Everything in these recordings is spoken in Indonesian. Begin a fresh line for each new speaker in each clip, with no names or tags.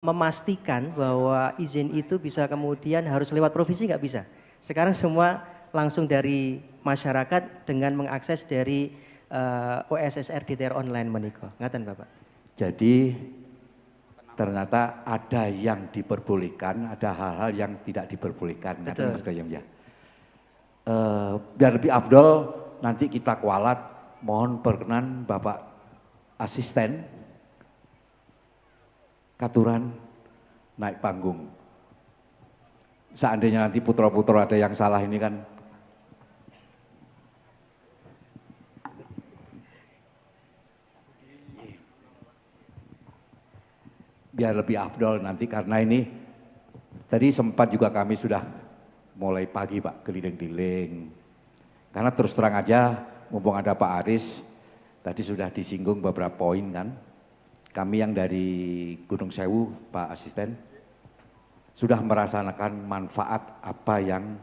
memastikan bahwa izin itu bisa kemudian harus lewat provinsi, nggak bisa. Sekarang semua langsung dari masyarakat dengan mengakses dari OSSR DTR online meniko. Ngaten Bapak.
Jadi ternyata ada yang diperbolehkan, ada hal-hal yang tidak diperbolehkan.
Betul.
Mas Gayam ya. Biar lebih afdol nanti kita kualat, mohon perkenan Bapak Asisten Katuran naik panggung. Seandainya nanti putra-putra ada yang salah ini kan. Biar lebih afdol nanti karena ini tadi sempat juga kami sudah mulai pagi Pak keliling-keliling. Karena terus terang aja mumpung ada Pak Aris tadi sudah disinggung beberapa poin kan. Kami yang dari Gunung Sewu Pak Asisten sudah merasakan manfaat apa yang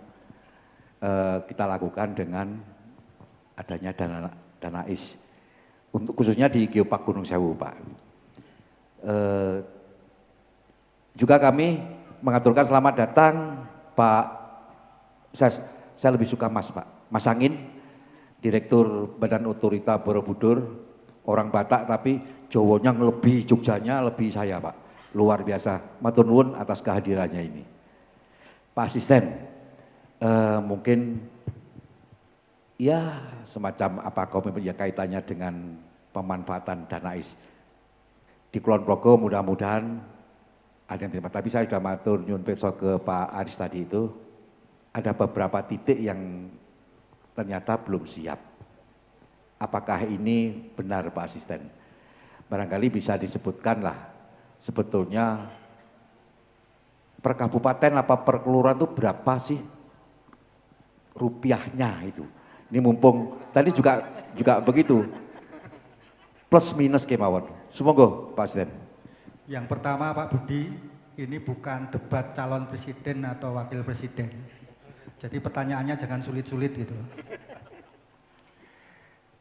kita lakukan dengan adanya dana IS untuk khususnya di Geopark Gunung Sewu Pak. Juga kami mengaturkan selamat datang Pak, saya lebih suka Mas Pak, Mas Angin, Direktur Badan Otorita Borobudur, orang Batak tapi Jawanya lebih, Jogjanya lebih saya Pak, luar biasa, matur nuwun atas kehadirannya ini. Pak Asisten, mungkin ya semacam apa komitmen ya kaitannya dengan pemanfaatan dana IS. Di Kulon Progo mudah-mudahan ada yang terima, tapi saya sudah matur nyun pirsa ke Pak Aris tadi itu, ada beberapa titik yang ternyata belum siap. Apakah ini benar Pak Asisten? Barangkali bisa disebutkan lah, sebetulnya per kabupaten apa per kelurahan itu berapa sih rupiahnya itu? Ini mumpung tadi juga begitu, plus minus kemawon. Semoga Pak Asisten.
Yang pertama Pak Budi, ini bukan debat calon presiden atau wakil presiden. Jadi pertanyaannya jangan sulit-sulit gitu.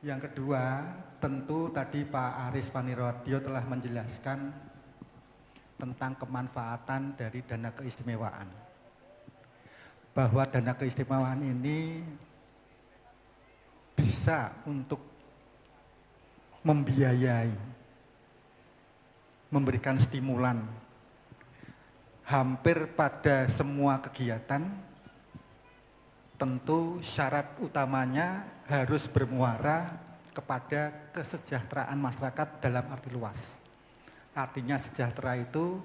Yang kedua, tentu tadi Pak Aris Panirodyo telah menjelaskan tentang kemanfaatan dari dana keistimewaan. Bahwa dana keistimewaan ini bisa untuk membiayai, memberikan stimulan hampir pada semua kegiatan. Tentu syarat utamanya harus bermuara kepada kesejahteraan masyarakat dalam arti luas. Artinya sejahtera itu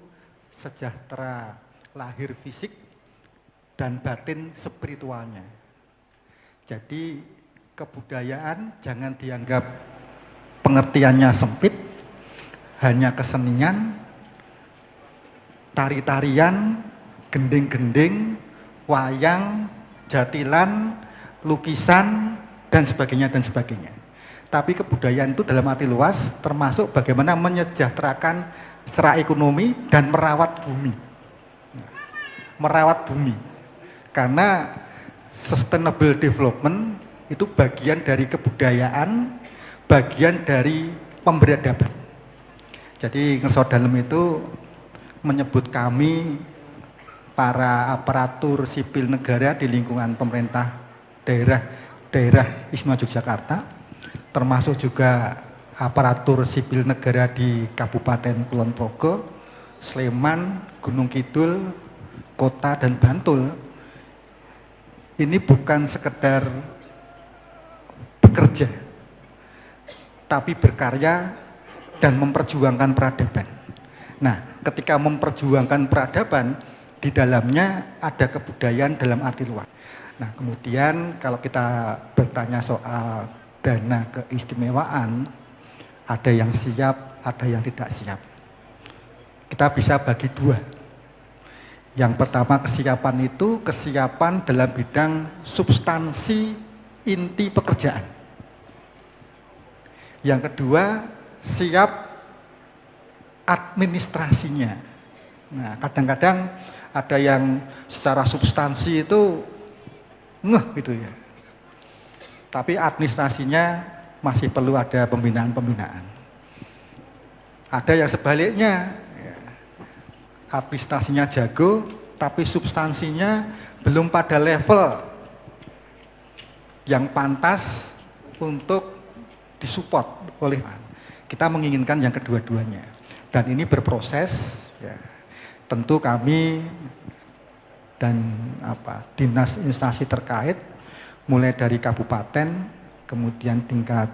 sejahtera lahir fisik dan batin spiritualnya. Jadi kebudayaan jangan dianggap pengertiannya sempit, hanya kesenian, tari-tarian, gending-gending, wayang, jatilan, lukisan, dan sebagainya, dan sebagainya. Tapi kebudayaan itu dalam arti luas termasuk bagaimana menyejahterakan secara ekonomi dan merawat bumi. Merawat bumi. Karena sustainable development itu bagian dari kebudayaan, bagian dari pemberadaban. Jadi Ngerso Dalem itu menyebut kami para aparatur sipil negara di lingkungan pemerintah daerah Istimewa Yogyakarta, termasuk juga aparatur sipil negara di Kabupaten Kulon Progo, Sleman, Gunung Kidul, Kota dan Bantul. Ini bukan sekedar bekerja, tapi berkarya dan memperjuangkan peradaban. Nah, ketika memperjuangkan peradaban, di dalamnya ada kebudayaan dalam arti luas. Nah, kemudian kalau kita bertanya soal dana keistimewaan, ada yang siap, ada yang tidak siap. Kita bisa bagi dua. Yang pertama kesiapan itu kesiapan dalam bidang substansi inti pekerjaan. Yang kedua siap administrasinya. Nah, kadang-kadang ada yang secara substansi itu ngeh gitu ya. Tapi administrasinya masih perlu ada pembinaan-pembinaan. Ada yang sebaliknya, ya, administrasinya jago, tapi substansinya belum pada level yang pantas untuk disupport oleh kita menginginkan yang kedua-duanya. Dan ini berproses, ya. Tentu kami dan dinas instansi terkait, mulai dari kabupaten, kemudian tingkat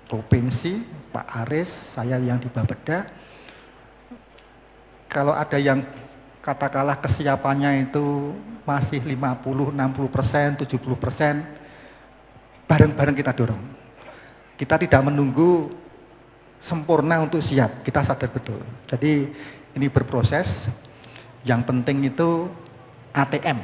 provinsi, Pak Aris, saya yang di Bapeda, kalau ada yang katakanlah kesiapannya itu masih 50, 60%, 70%, bareng-bareng kita dorong. Kita tidak menunggu sempurna untuk siap, kita sadar betul. Jadi ini berproses, yang penting itu ATM.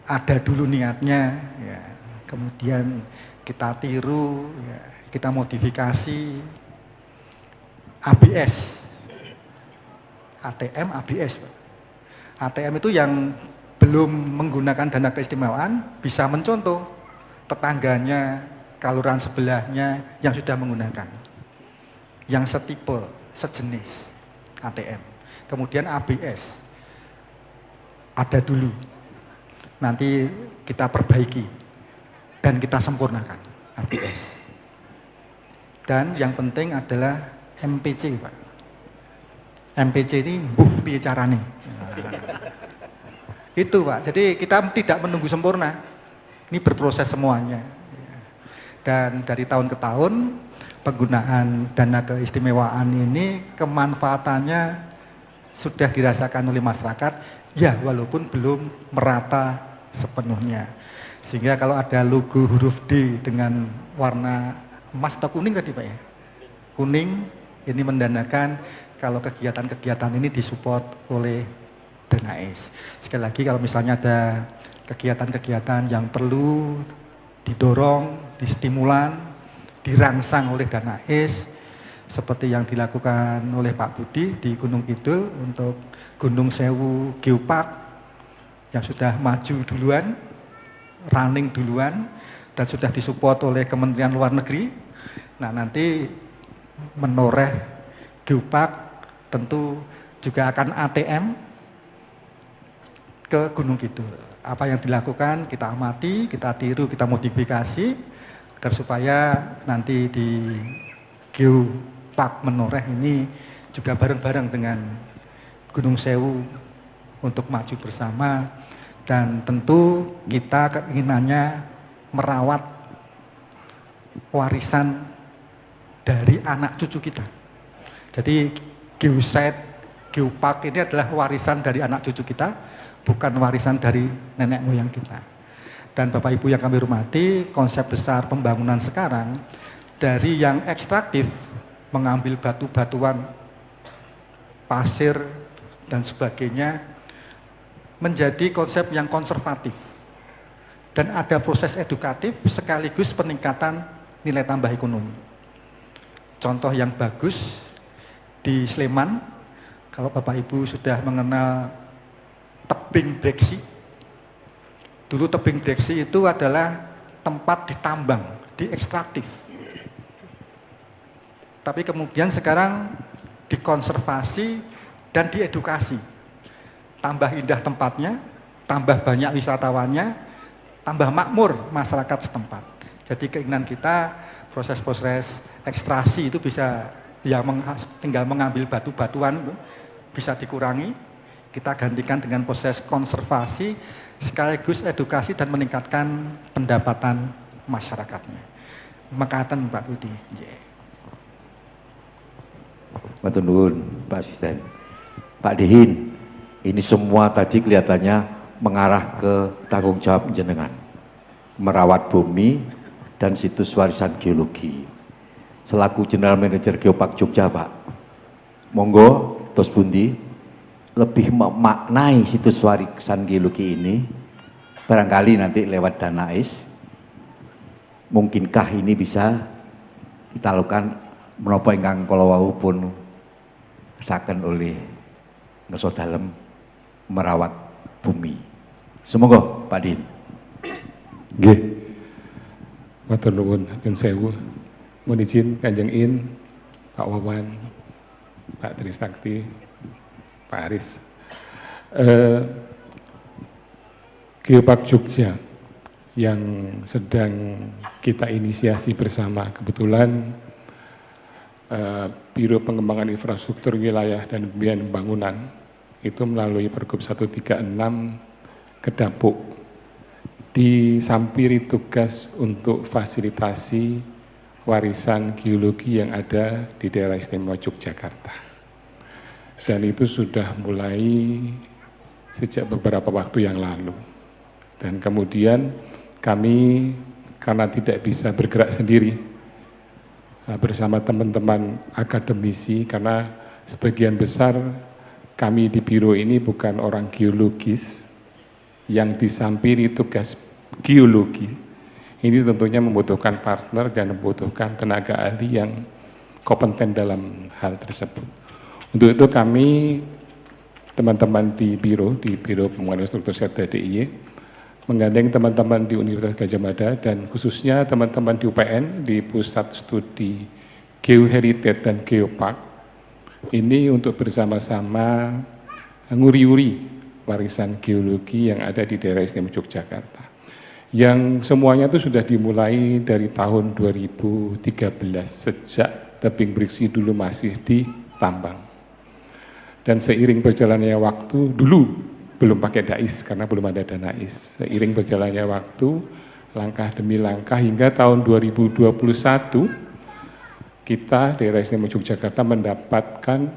Ada dulu niatnya, ya. Kemudian kita tiru, ya. Kita modifikasi ABS. ATM, ABS. ATM itu yang belum menggunakan dana keistimewaan bisa mencontoh tetangganya, kaluran sebelahnya yang sudah menggunakan. Yang setipe, sejenis ATM. Kemudian ABS. Ada dulu. Nanti kita perbaiki dan kita sempurnakan ABS. Dan yang penting adalah MPC, Pak. MPC ini piye carane. Itu, Pak. Jadi kita tidak menunggu sempurna. Ini berproses semuanya. Dan dari tahun ke tahun penggunaan dana keistimewaan ini kemanfaatannya sudah dirasakan oleh masyarakat, ya walaupun belum merata sepenuhnya. Sehingga kalau ada logo huruf D dengan warna emas atau kuning tadi Pak ya, kuning ini mendanakan kalau kegiatan-kegiatan ini disupport oleh Danais. Sekali lagi kalau misalnya ada kegiatan-kegiatan yang perlu didorong, distimulan, dirangsang oleh Danais, seperti yang dilakukan oleh Pak Budi di Gunung Kidul untuk Gunung Sewu Geopark yang sudah maju duluan, running duluan, dan sudah disupport oleh Kementerian Luar Negeri. Nah nanti menoreh Geopark tentu juga akan ATM ke Gunung Kidul. Apa yang dilakukan kita amati, kita tiru, kita modifikasi agar supaya nanti di Geopark Menoreh ini juga bareng-bareng dengan Gunung Sewu untuk maju bersama, dan tentu kita keinginannya merawat warisan dari anak cucu kita. Jadi Geosite, Geopark ini adalah warisan dari anak cucu kita, bukan warisan dari nenek moyang kita. Dan Bapak Ibu yang kami hormati, konsep besar pembangunan sekarang dari yang ekstraktif, mengambil batu-batuan, pasir dan sebagainya, menjadi konsep yang konservatif. Dan ada proses edukatif sekaligus peningkatan nilai tambah ekonomi. Contoh yang bagus di Sleman, kalau Bapak Ibu sudah mengenal tebing breksi. Dulu tebing breksi itu adalah tempat ditambang, diekstraktif. Tapi kemudian sekarang dikonservasi dan diedukasi. Tambah indah tempatnya, tambah banyak wisatawannya, tambah makmur masyarakat setempat. Jadi keinginan kita proses-proses ekstraksi itu bisa tinggal mengambil batu-batuan bisa dikurangi, kita gantikan dengan proses konservasi sekaligus edukasi dan meningkatkan pendapatan masyarakatnya. Makatan Pak Budi.
Matur nuwun Pak Asisten. Pak Dihin, ini semua tadi kelihatannya mengarah ke tanggung jawab jenengan, merawat bumi dan situs warisan geologi. Selaku General Manager Geopark Jogja, Pak, monggo tos pundi lebih memaknai situs warisan geologi ini, barangkali nanti lewat Danais, mungkinkah ini bisa kita lakukan menapa ingkang kala wau pun kesaken oleh ngerso dalem merawat bumi. Semoga Pak Din.
Nggih. Matur nuwun, hatur sewu. Mohon izin Kanjeng In, Pak Wawan,
Pak Trisakti, Pak Aris. Geopark Jogja yang sedang kita inisiasi bersama, kebetulan Biro Pengembangan Infrastruktur Wilayah dan Pembiayaan Pembangunan itu melalui Pergub 136 Kedapuk disampiri tugas untuk fasilitasi warisan geologi yang ada di daerah istimewa Yogyakarta. Dan itu sudah mulai sejak beberapa waktu yang lalu. Dan kemudian kami karena tidak bisa bergerak sendiri bersama teman-teman akademisi, karena sebagian besar kami di biro ini bukan orang geologis yang disampiri tugas geologi. Ini tentunya membutuhkan partner dan membutuhkan tenaga ahli yang kompeten dalam hal tersebut. Untuk itu kami, teman-teman di Biro Pengembangan Struktur Serta DIY, menggandeng teman-teman di Universitas Gadjah Mada dan khususnya teman-teman di UPN, di Pusat Studi Geoheritage dan Geopark, ini untuk bersama-sama nguri-uri warisan geologi yang ada di daerah istimewa Yogyakarta. Yang semuanya itu sudah dimulai dari tahun 2013, sejak tebing Briksi dulu masih ditambang. Dan seiring berjalannya waktu, dulu belum pakai DAIS karena belum ada dana DAIS. Seiring berjalannya waktu, langkah demi langkah hingga tahun 2021, kita daerah istimewa Yogyakarta mendapatkan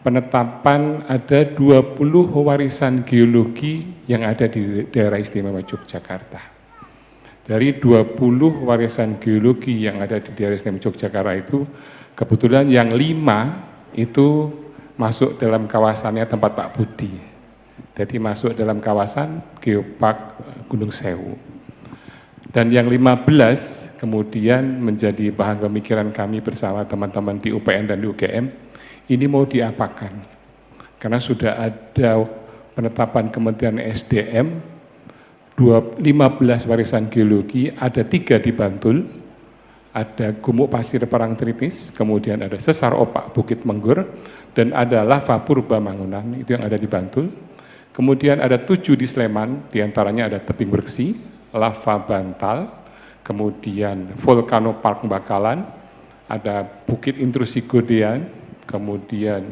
penetapan ada 20 warisan geologi yang ada di daerah istimewa Yogyakarta. Dari 20 warisan geologi yang ada di daerah istimewa Yogyakarta itu, kebetulan yang 5 itu masuk dalam kawasannya tempat Pak Budi. Jadi masuk dalam kawasan Geopark Gunung Sewu. Dan yang 15 kemudian menjadi bahan pemikiran kami bersama teman-teman di UPN dan di UGM, ini mau diapakan? Karena sudah ada penetapan Kementerian SDM, 15 warisan geologi, ada 3 di Bantul, ada Gumuk Pasir Parangtritis, kemudian ada Sesar Opak Bukit Menggur, dan ada Lava Purba Mangunan, itu yang ada di Bantul. Kemudian ada 7 di Sleman, diantaranya ada Tebing Briksi, Lava Bantal, kemudian Volcano Park Bakalan, ada Bukit Intrusi Godean, kemudian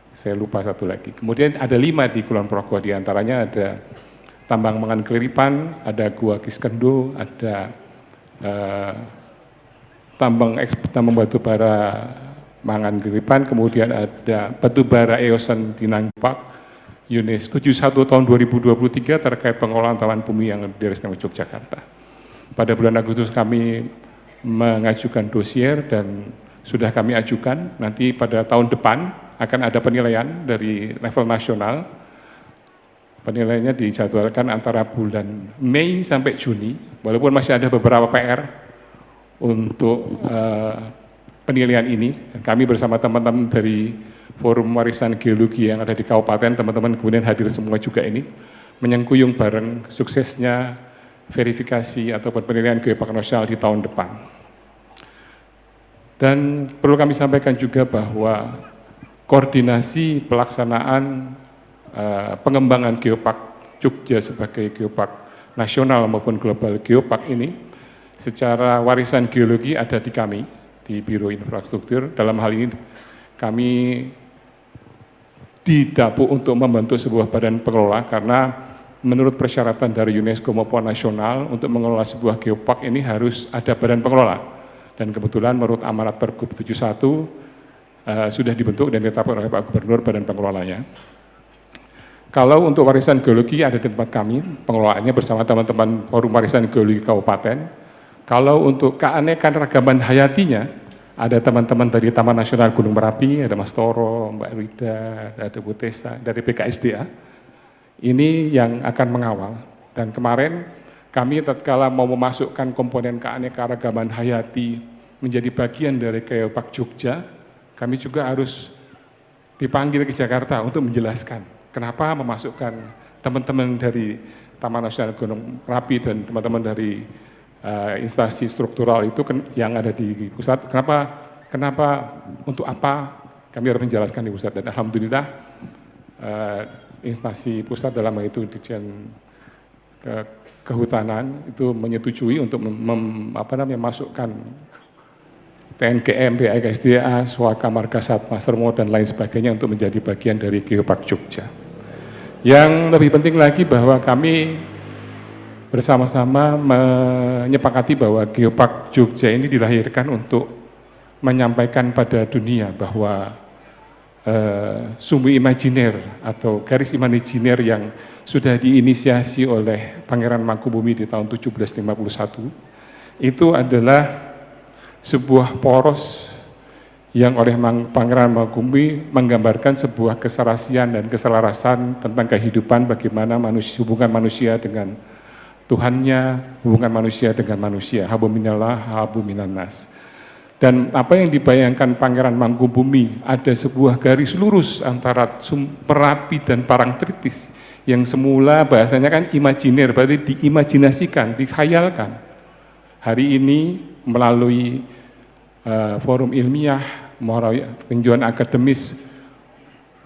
saya lupa satu lagi. Kemudian ada 5 di Kulon Progo, diantaranya ada Tambang Mangan Keliripan, ada Gua Kiskendo, ada tambang batu bara Mangan Keliripan, kemudian ada batu bara Eosen di Nangpak, UNES 71 tahun 2023 terkait pengelolaan tawan bumi yang di daerah istimewa Yogyakarta. Pada bulan Agustus kami mengajukan dosier dan sudah kami ajukan, nanti pada tahun depan akan ada penilaian dari level nasional. Penilaiannya dijadwalkan antara bulan Mei sampai Juni, walaupun masih ada beberapa PR untuk penilaian ini. Kami bersama teman-teman dari Forum Warisan Geologi yang ada di Kabupaten, teman-teman kemudian hadir semua juga ini, menyengkuyung bareng suksesnya verifikasi ataupun penilaian Geopark nasional di tahun depan. Dan perlu kami sampaikan juga bahwa koordinasi pelaksanaan pengembangan Geopark Jogja sebagai Geopark nasional maupun global Geopark ini secara warisan geologi ada di kami, di Biro Infrastruktur. Dalam hal ini kami didapuk untuk membentuk sebuah badan pengelola karena menurut persyaratan dari UNESCO maupun nasional untuk mengelola sebuah geopark ini harus ada badan pengelola. Dan kebetulan menurut amanat Pergub 71 sudah dibentuk dan ditetapkan oleh Pak Gubernur badan pengelolanya. Kalau untuk warisan geologi ada di tempat kami, pengelolaannya bersama teman-teman Forum Warisan Geologi Kabupaten. Kalau untuk keanekaragaman hayatinya, ada teman-teman dari Taman Nasional Gunung Merapi, ada Mas Toro, Mbak Rida, ada Bu Tessa, dari BKSDA. Ini yang akan mengawal. Dan kemarin kami tatkala mau memasukkan komponen keanekaragaman hayati menjadi bagian dari Geopark Jogja, kami juga harus dipanggil ke Jakarta untuk menjelaskan kenapa memasukkan teman-teman dari Taman Nasional Gunung Merapi dan teman-teman dari instansi struktural itu yang ada di pusat, kenapa kenapa, untuk apa kami harus menjelaskan di pusat. Dan alhamdulillah instansi pusat dalam hal itu Ditjen Kehutanan itu menyetujui untuk masukkan TNGM, BIKSDA, Swaka, Marga Satma, Sermo, dan lain sebagainya untuk menjadi bagian dari Geopark Jogja. Yang lebih penting lagi bahwa kami bersama-sama menyepakati bahwa Geopark Jogja ini dilahirkan untuk menyampaikan pada dunia bahwa sumbu imajiner atau garis imajiner yang sudah diinisiasi oleh Pangeran Mangkubumi di tahun 1751 itu adalah sebuah poros yang oleh Pangeran Mangkubumi menggambarkan sebuah keserasian dan keselarasan tentang kehidupan, bagaimana hubungan manusia dengan Tuhannya, hubungan manusia dengan manusia, habu minallah, habu minannas. Dan apa yang dibayangkan Pangeran Mangkubumi, ada sebuah garis lurus antara Merapi dan Parangtritis yang semula bahasanya kan imajiner, berarti diimajinasikan, dikhayalkan. Hari ini melalui forum ilmiah, melalui tinjauan akademis,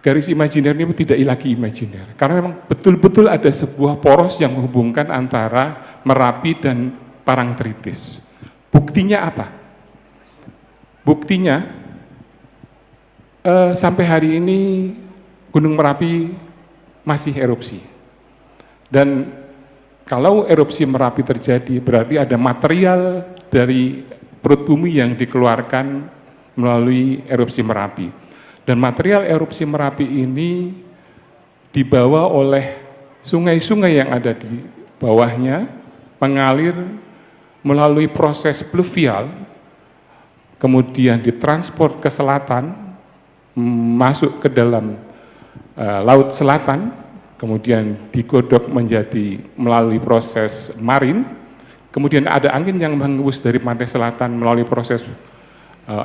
garis imajiner ini tidak lagi imajiner. Karena memang betul-betul ada sebuah poros yang menghubungkan antara Merapi dan Parangtritis. Buktinya apa? Buktinya sampai hari ini Gunung Merapi masih erupsi. Dan kalau erupsi Merapi terjadi berarti ada material dari perut bumi yang dikeluarkan melalui erupsi Merapi. Dan material erupsi Merapi ini dibawa oleh sungai-sungai yang ada di bawahnya, mengalir melalui proses pluvial, kemudian ditransport ke selatan, masuk ke dalam laut selatan, kemudian digodok menjadi melalui proses marin, kemudian ada angin yang menghembus dari pantai selatan melalui proses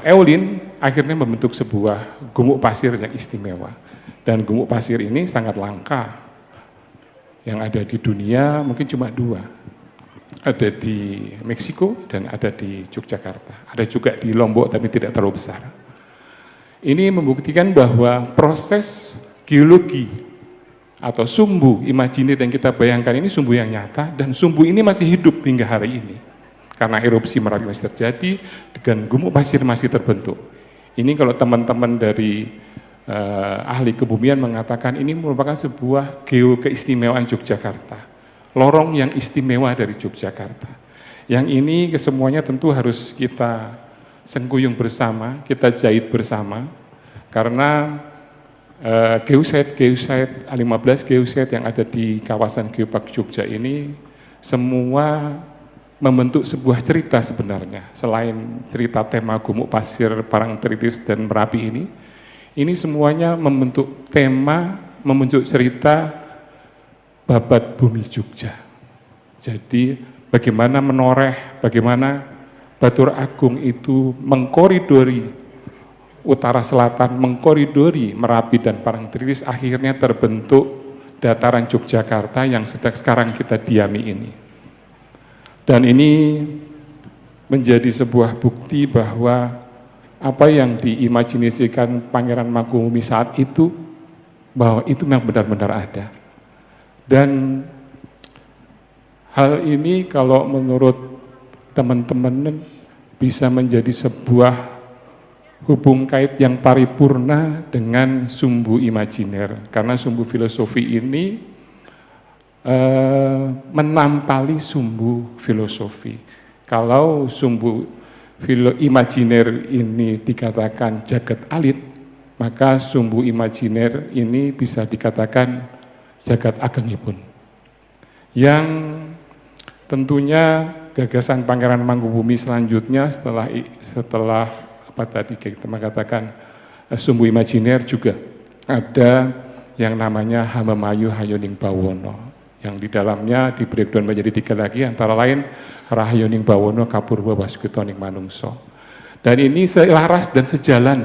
eolin, akhirnya membentuk sebuah gumuk pasir yang istimewa. Dan gumuk pasir ini sangat langka, yang ada di dunia mungkin cuma dua. Ada di Meksiko dan ada di Yogyakarta. Ada juga di Lombok tapi tidak terlalu besar. Ini membuktikan bahwa proses geologi atau sumbu imajiner yang kita bayangkan ini sumbu yang nyata dan sumbu ini masih hidup hingga hari ini. Karena erupsi Merapi masih terjadi dan gumuk pasir masih terbentuk. Ini kalau teman-teman dari ahli kebumian mengatakan ini merupakan sebuah keistimewaan Yogyakarta. Lorong yang istimewa dari Yogyakarta. Yang ini kesemuanya tentu harus kita sengguyung bersama, kita jahit bersama, karena geoset 15 geoset yang ada di kawasan Geopark Jogja ini semua membentuk sebuah cerita sebenarnya. Selain cerita tema gumuk pasir, Parangtritis dan Merapi ini semuanya membentuk tema, membentuk cerita babat bumi Jogja. Jadi bagaimana menoreh, bagaimana Batur Agung itu mengkoridori utara selatan, mengkoridori Merapi dan Parangtritis, akhirnya terbentuk dataran Yogyakarta yang sedang sekarang kita diami ini. Dan ini menjadi sebuah bukti bahwa apa yang diimajinasikan Pangeran Mangkubumi saat itu, bahwa itu memang benar-benar ada. Dan hal ini kalau menurut teman-teman bisa menjadi sebuah hubung kait yang paripurna dengan sumbu imajiner. Karena sumbu filosofi ini menampali sumbu filosofi. Kalau sumbu imajiner ini dikatakan jagat alit, maka sumbu imajiner ini bisa dikatakan jagat agengipun. Yang tentunya gagasan Pangeran Mangkubumi selanjutnya setelah apa tadi kita mengatakan sumbu imajiner juga ada yang namanya Hamamayu Hayoning Bawono, yang di dalamnya di breakdown menjadi 3 lagi, antara lain Rahayoning Bawono Kapurwa Waskitoning Manungso. Dan ini selaras dan sejalan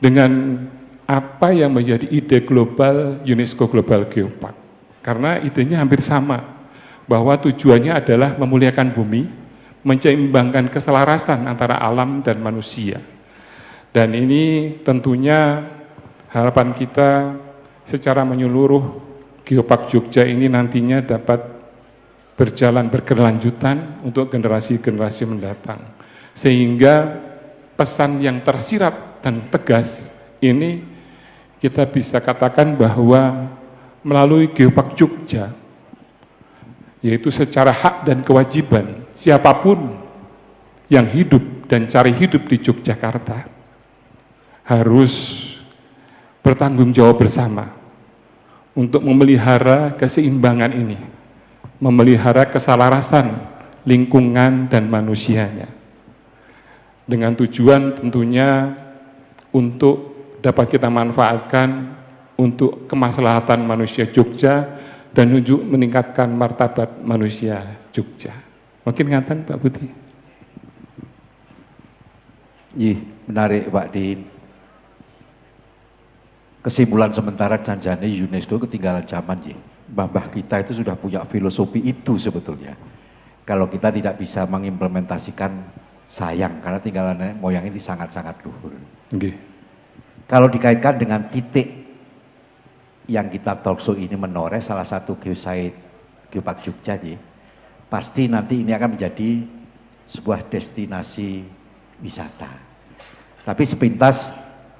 dengan apa yang menjadi ide global UNESCO Global Geopark. Karena idenya hampir sama, bahwa tujuannya adalah memuliakan bumi, menyeimbangkan keselarasan antara alam dan manusia. Dan ini tentunya harapan kita secara menyeluruh Geopark Jogja ini nantinya dapat berjalan berkelanjutan untuk generasi-generasi mendatang. Sehingga pesan yang tersirat dan tegas ini kita bisa katakan bahwa melalui Geopark Jogja, yaitu secara hak dan kewajiban siapapun yang hidup dan cari hidup di Yogyakarta harus bertanggung jawab bersama untuk memelihara keseimbangan ini, memelihara keselarasan lingkungan dan manusianya, dengan tujuan tentunya untuk dapat kita manfaatkan untuk kemaslahatan manusia Jogja dan untuk meningkatkan martabat manusia Jogja. Mungkin ngaten Pak Budi.
Iya, menarik Pak Din. Kesimpulan sementara janjane UNESCO ketinggalan zaman ya. Mbah-mbah kita itu sudah punya filosofi itu sebetulnya. Kalau kita tidak bisa mengimplementasikan, sayang karena tinggalan moyang ini sangat-sangat luhur.
Okay.
Kalau dikaitkan dengan titik yang kita talkshow ini menoreh salah satu geosite Geopark Jogja ya, pasti nanti ini akan menjadi sebuah destinasi wisata. Tapi sepintas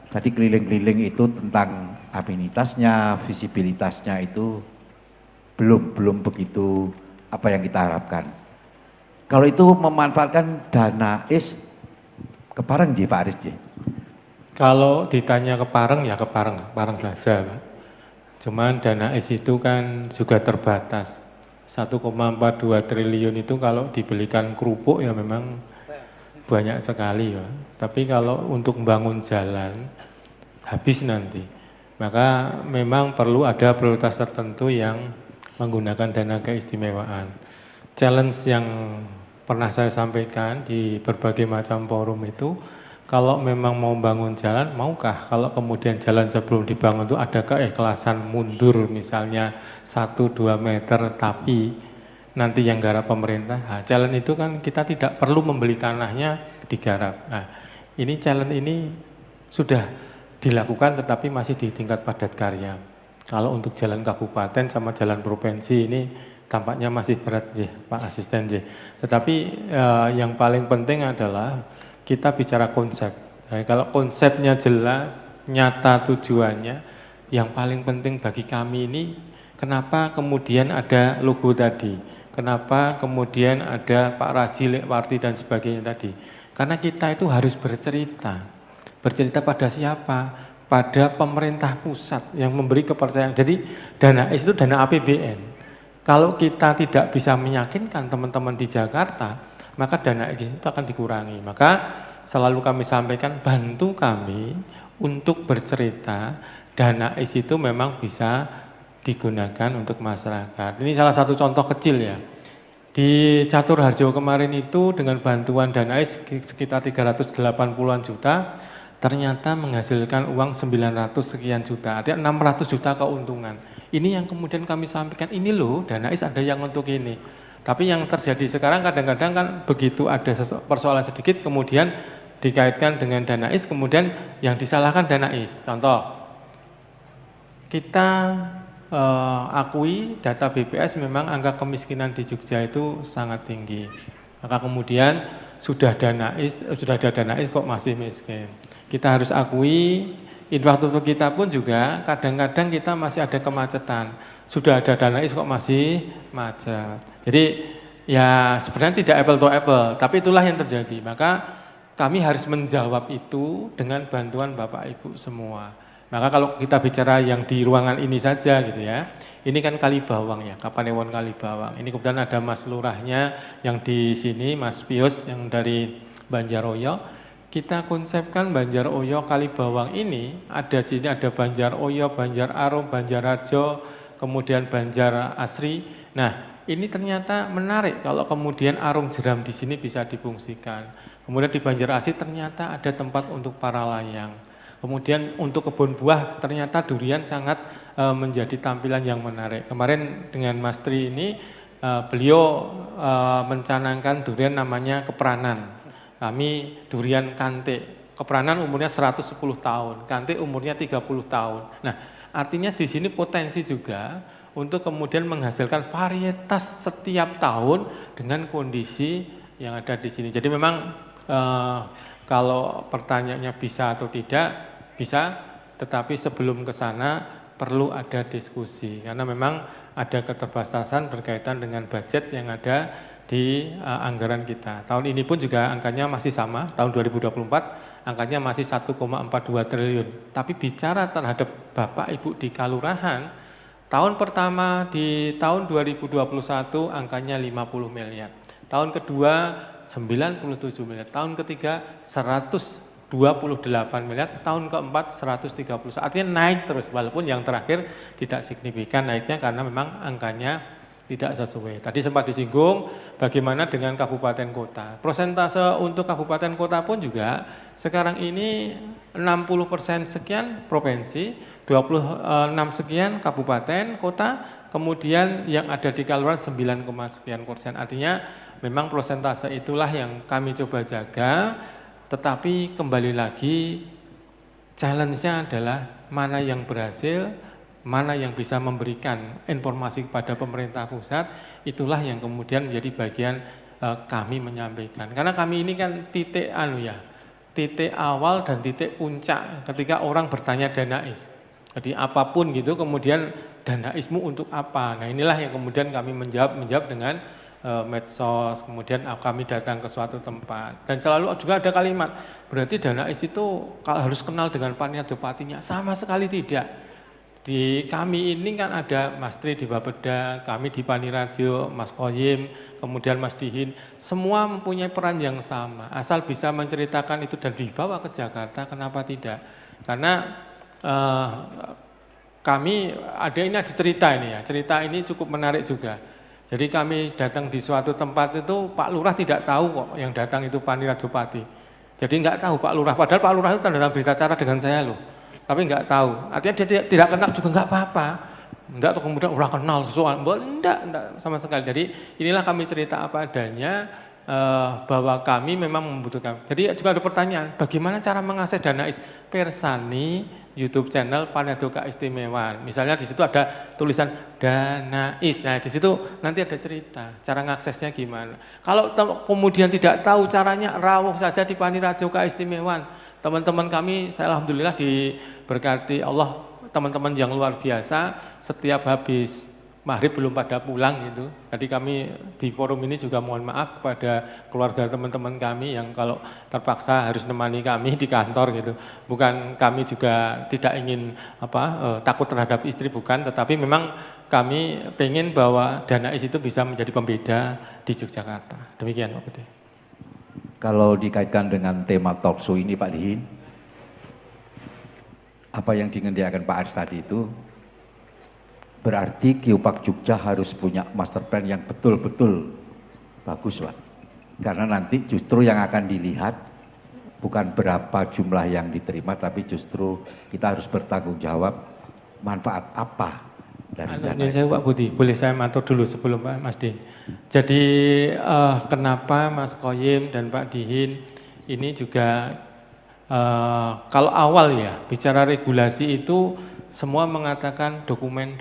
tadi keliling-keliling itu tentang amenitasnya, visibilitasnya itu belum begitu apa yang kita harapkan. Kalau itu memanfaatkan dana ke Pareng Pak Aris J.
Kalau ditanya ke Pareng ya ke Pareng saja Pak. Cuman dana itu kan juga terbatas. 1,42 triliun itu kalau dibelikan kerupuk ya memang banyak sekali ya. Tapi kalau untuk membangun jalan habis nanti. Maka memang perlu ada prioritas tertentu yang menggunakan dana keistimewaan. Challenge yang pernah saya sampaikan di berbagai macam forum itu, kalau memang mau bangun jalan, maukah kalau kemudian jalan sebelum dibangun itu ada keikhlasan mundur misalnya 1-2 meter tapi nanti yang garap pemerintah. Nah, jalan itu kan kita tidak perlu membeli tanahnya digarap. Nah, ini challenge ini sudah dilakukan tetapi masih di tingkat padat karya. Kalau untuk jalan kabupaten sama jalan provinsi ini tampaknya masih berat ya Pak Asisten ya. Tetapi yang paling penting adalah kita bicara konsep. Nah, kalau konsepnya jelas, nyata tujuannya, yang paling penting bagi kami ini, kenapa kemudian ada logo tadi, kenapa kemudian ada Pak Raji, Lekwarti dan sebagainya tadi. Karena kita itu harus bercerita. Bercerita pada siapa? Pada pemerintah pusat yang memberi kepercayaan. Jadi dana itu dana APBN. Kalau kita tidak bisa meyakinkan teman-teman di Jakarta, maka dana itu akan dikurangi. Maka selalu kami sampaikan, bantu kami untuk bercerita, dana itu memang bisa digunakan untuk masyarakat. Ini salah satu contoh kecil ya. Di Catur Harjo kemarin itu dengan bantuan dana sekitar 380-an juta, ternyata menghasilkan uang 900 sekian juta, artinya 600 juta keuntungan. Ini yang kemudian kami sampaikan, ini loh dana ada yang untuk ini. Tapi yang terjadi sekarang kadang-kadang kan begitu ada persoalan sedikit kemudian dikaitkan dengan dana kemudian yang disalahkan dana Contoh, kita akui data BPS memang angka kemiskinan di Jogja itu sangat tinggi. Maka kemudian sudah ada dana kok masih miskin. Kita harus akui infrastruktur kita pun juga kadang-kadang kita masih ada kemacetan. Sudah ada dana kok masih macet. Jadi ya sebenarnya tidak apple to apple, tapi itulah yang terjadi. Maka kami harus menjawab itu dengan bantuan Bapak Ibu semua. Maka kalau kita bicara yang di ruangan ini saja gitu ya, ini kan Kalibawang ya, Kapanewon Kalibawang. Ini kemudian ada Mas Lurahnya yang di sini, Mas Pius yang dari Banjaroyo. Kita konsepkan Banjaroyo Kalibawang ini, ada di sini ada Banjaroyo, Banjar Arum, Banjarharjo, kemudian Banjar Asri. Nah, ini ternyata menarik kalau kemudian Arum Jeram di sini bisa difungsikan. Kemudian di Banjar Asri ternyata ada tempat untuk para layang. Kemudian untuk kebun buah ternyata durian sangat menjadi tampilan yang menarik. Kemarin dengan Mas Tri ini beliau mencanangkan durian namanya kepranan. Kami durian kante. Kepranan umurnya 110 tahun, Kantik umurnya 30 tahun. Nah, artinya di sini potensi juga untuk kemudian menghasilkan varietas setiap tahun dengan kondisi yang ada di sini. Jadi memang kalau pertanyaannya bisa atau tidak, bisa, tetapi sebelum ke sana perlu ada diskusi karena memang ada keterbatasan berkaitan dengan budget yang ada di anggaran kita. Tahun ini pun juga angkanya masih sama, tahun 2024 angkanya masih 1,42 triliun. Tapi bicara terhadap Bapak Ibu di Kalurahan, tahun pertama di tahun 2021 angkanya 50 miliar. Tahun kedua 97 miliar, tahun ketiga 128 miliar, tahun keempat 130. Artinya naik terus, walaupun yang terakhir tidak signifikan naiknya karena memang angkanya tidak sesuai. Tadi sempat disinggung bagaimana dengan kabupaten kota. Persentase untuk kabupaten kota pun juga sekarang ini 60% sekian provinsi, 26 sekian kabupaten kota, kemudian yang ada di Kalurahan 9, sekian persen. Artinya memang persentase itulah yang kami coba jaga, tetapi kembali lagi challenge-nya adalah mana yang berhasil, mana yang bisa memberikan informasi kepada pemerintah pusat, itulah yang kemudian menjadi bagian kami menyampaikan. Karena kami ini kan titik titik awal dan titik puncak ketika orang bertanya Danais. Jadi apapun gitu kemudian Danaismu untuk apa? Nah inilah yang kemudian kami menjawab dengan medsos, kemudian kami datang ke suatu tempat. Dan selalu juga ada kalimat, berarti Danais itu kalau harus kenal dengan Paniadopatinya, sama sekali tidak. Di kami ini kan ada Mas Tri di Bapeda, kami di Paniradio, Mas Koyim, kemudian Mas Dihin, semua mempunyai peran yang sama. Asal bisa menceritakan itu dan dibawa ke Jakarta, kenapa tidak? Karena kami ada cerita ini ya, cerita ini cukup menarik juga. Jadi kami datang di suatu tempat itu Pak Lurah tidak tahu kok yang datang itu Paniradiopati. Jadi enggak tahu Pak Lurah, padahal Pak Lurah itu tanda tangan berita acara dengan saya loh. Tapi enggak tahu, artinya dia tidak kenal juga enggak apa-apa. Enggak atau kemudian udah kenal sesuatu, enggak sama sekali. Jadi inilah kami cerita apa adanya bahwa kami memang membutuhkan. Jadi juga ada pertanyaan, bagaimana cara mengakses Danais? Persani YouTube channel Panado Keistimewaan. Misalnya di situ ada tulisan Danais. Nah, di situ nanti ada cerita, cara mengaksesnya gimana. Kalau kemudian tidak tahu caranya, rawuh saja di Paniradio Keistimewaan. Teman-teman kami, saya alhamdulillah diberkati Allah, teman-teman yang luar biasa, setiap habis maghrib belum pada pulang gitu. Jadi kami di forum ini juga mohon maaf kepada keluarga teman-teman kami yang kalau terpaksa harus menemani kami di kantor gitu. Bukan kami juga tidak ingin takut terhadap istri, bukan, tetapi memang kami pengen bahwa Danais itu bisa menjadi pembeda di Yogyakarta. Demikian Pak Budi.
Kalau dikaitkan dengan tema talkshow ini Pak Dihin, apa yang diinginkan Pak Aris tadi itu, berarti Geopark Jogja harus punya master plan yang betul-betul bagus Pak. Karena nanti justru yang akan dilihat bukan berapa jumlah yang diterima, tapi justru kita harus bertanggung jawab manfaat apa dari dana.
Ini saya Pak Budi, boleh saya matur dulu sebelum Pak Mas Din. Jadi kenapa Mas Koyim dan Pak Dihin ini juga kalau awal ya bicara regulasi itu semua mengatakan dokumen.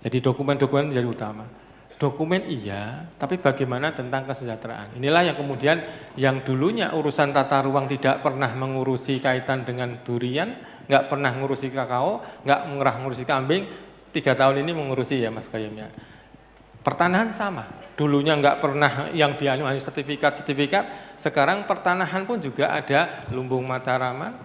Jadi dokumen menjadi utama. Dokumen iya, tapi bagaimana tentang kesejahteraan? Inilah yang kemudian yang dulunya urusan tata ruang tidak pernah mengurusi kaitan dengan durian, nggak pernah ngurusi kakao, nggak ngurusi kambing, 3 tahun ini mengurusi ya Mas Koyim ya. Pertanahan sama, dulunya nggak pernah yang hanya sertifikat, sekarang pertanahan pun juga ada lumbung Mataraman.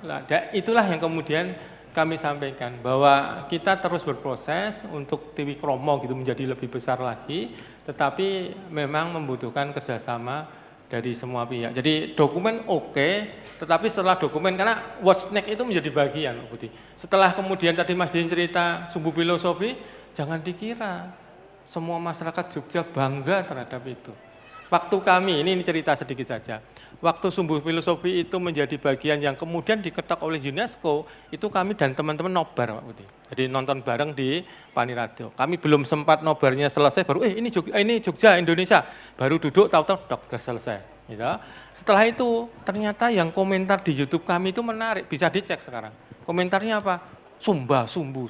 Itulah yang kemudian kami sampaikan bahwa kita terus berproses untuk Triwikromo gitu menjadi lebih besar lagi, tetapi memang membutuhkan kerjasama dari semua pihak. Jadi dokumen oke, tetapi setelah dokumen karena what's next itu menjadi bagian, Budi. Setelah kemudian tadi Mas Dihin cerita sumbu filosofi, jangan dikira semua masyarakat Jogja bangga terhadap itu. Waktu kami, ini cerita sedikit saja. Waktu Sumbu Filosofi itu menjadi bagian yang kemudian diketok oleh UNESCO, itu kami dan teman-teman nobar Pak Putih. Jadi nonton bareng di Panirado. Kami belum sempat nobarnya selesai, baru ini Jogja, Indonesia. Baru duduk, tahu-tahu dokter selesai. Gitu. Setelah itu ternyata yang komentar di YouTube kami itu menarik, bisa dicek sekarang. Komentarnya apa? Sumba, sumbu.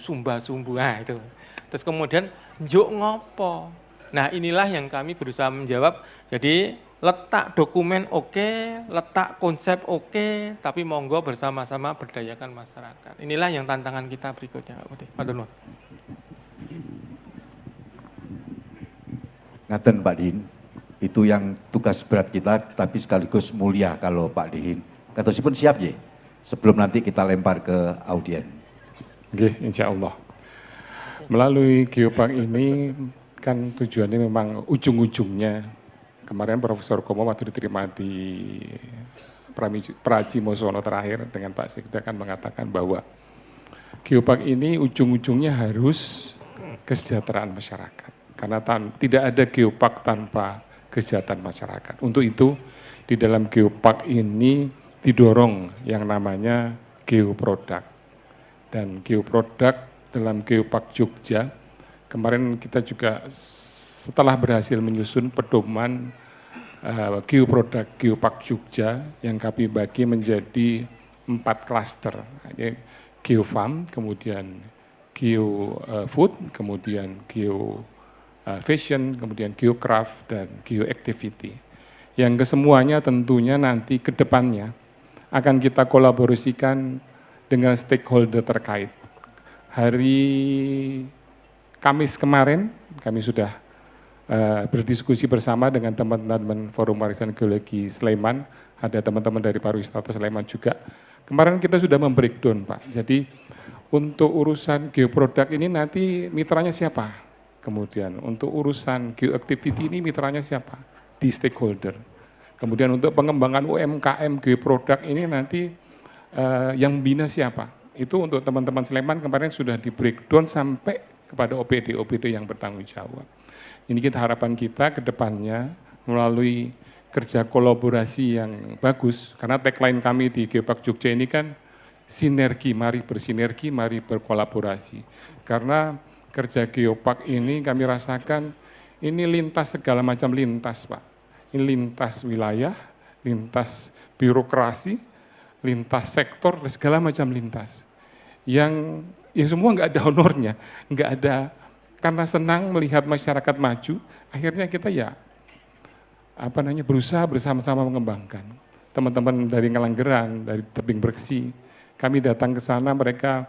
Nah itu. Terus kemudian, njuk ngopo. Nah inilah yang kami berusaha menjawab, jadi letak dokumen oke, letak konsep oke, tapi monggo bersama-sama berdayakan masyarakat. Inilah yang tantangan kita berikutnya Pak Putih.
Ngaten Pak Dihin, itu yang tugas berat kita, tapi sekaligus mulia kalau Pak Dihin. Katosipun siap ya, sebelum nanti kita lempar ke audien.
Oke, insya Allah. Melalui Geopark ini, kan tujuannya memang ujung-ujungnya, kemarin Profesor Komo waktu diterima di Praji Mosono terakhir dengan Pak Sekda kan mengatakan bahwa Geopark ini ujung-ujungnya harus kesejahteraan masyarakat. Karena tidak ada Geopark tanpa kesejahteraan masyarakat. Untuk itu di dalam Geopark ini didorong yang namanya geoproduct. Dan geoproduct dalam Geopark Jogja, kemarin kita juga setelah berhasil menyusun pedoman geoproduk Geopark Jogja yang kami bagi menjadi 4 klaster, geofarm, kemudian geofood, kemudian geofashion, kemudian geocraft, dan geoactivity. Yang kesemuanya tentunya nanti ke depannya akan kita kolaborasikan dengan stakeholder terkait. Hari Kamis kemarin kami sudah berdiskusi bersama dengan teman-teman Forum Warisan Geologi Sleman, ada teman-teman dari pariwisata Sleman juga. Kemarin kita sudah membreakdown Pak, jadi untuk urusan geoproduk ini nanti mitranya siapa? Kemudian untuk urusan geoactivity ini mitranya siapa? Di stakeholder. Kemudian untuk pengembangan UMKM geoproduk ini nanti yang bina siapa? Itu untuk teman-teman Sleman kemarin sudah di breakdown sampai kepada OPD yang bertanggung jawab. Ini harapan kita ke depannya melalui kerja kolaborasi yang bagus, karena tagline kami di Geopark Jogja ini kan sinergi, mari bersinergi, mari berkolaborasi. Karena kerja Geopark ini kami rasakan ini lintas segala macam lintas Pak. Ini lintas wilayah, lintas birokrasi, lintas sektor, segala macam lintas. Yang semua nggak ada honornya, nggak ada, karena senang melihat masyarakat maju, akhirnya kita berusaha bersama-sama mengembangkan. Teman-teman dari Ngelanggeran, dari Tebing Bersih, kami datang ke sana, mereka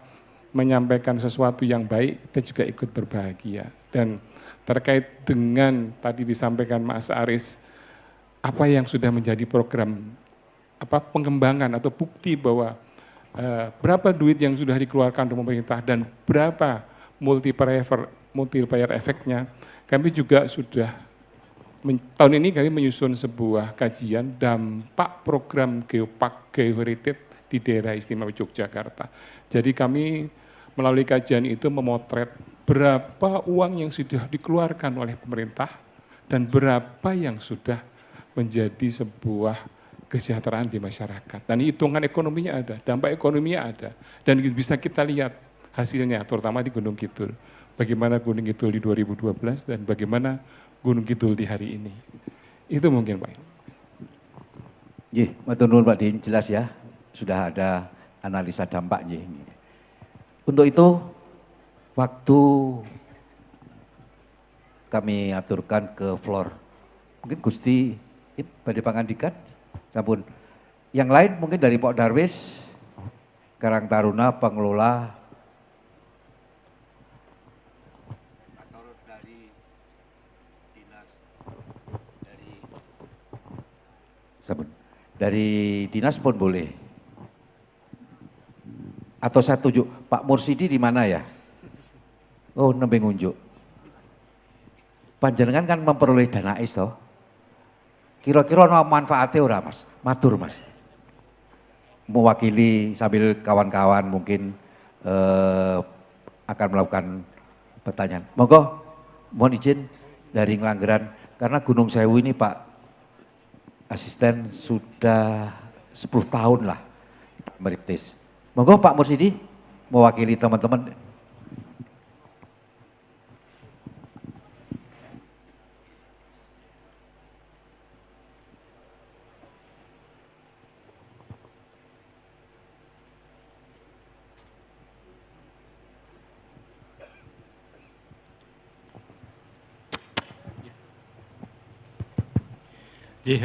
menyampaikan sesuatu yang baik, kita juga ikut berbahagia. Dan terkait dengan tadi disampaikan Mas Aris, apa yang sudah menjadi program pengembangan atau bukti bahwa berapa duit yang sudah dikeluarkan oleh pemerintah dan berapa multiplier efeknya, kami juga sudah, tahun ini kami menyusun sebuah kajian dampak program Geopark Geoheritage di daerah istimewa Yogyakarta. Jadi kami melalui kajian itu memotret berapa uang yang sudah dikeluarkan oleh pemerintah dan berapa yang sudah menjadi sebuah kesejahteraan di masyarakat. Dan hitungan ekonominya ada, dampak ekonominya ada. Dan bisa kita lihat hasilnya, terutama di Gunung Kidul. Bagaimana Gunung Kidul di 2012 dan bagaimana Gunung Kidul di hari ini. Itu mungkin Pak.
Matur nuwun Pak Din, jelas ya, sudah ada analisa dampaknya. Untuk itu, waktu kami aturkan ke floor. Mungkin Gusti badhe pangandikan. Sampun. Yang lain mungkin dari Pak Darwis, Karang Taruna, pengelola, atau dari dinas, dari dinas pun boleh. Atau saya tunjuk, Pak Mursidi di mana ya? Oh, nembe ngunjuk. Panjenengan kan memperoleh dana is toh. Kira-kira no manfaatnya ora Mas? Matur Mas. Mewakili sambil kawan-kawan mungkin akan melakukan pertanyaan. Monggo, mohon izin dari Ngelanggeran, karena Gunung Sewu ini Pak asisten sudah 10 tahun lah merintis. Monggo Pak Mursidi mewakili teman-teman.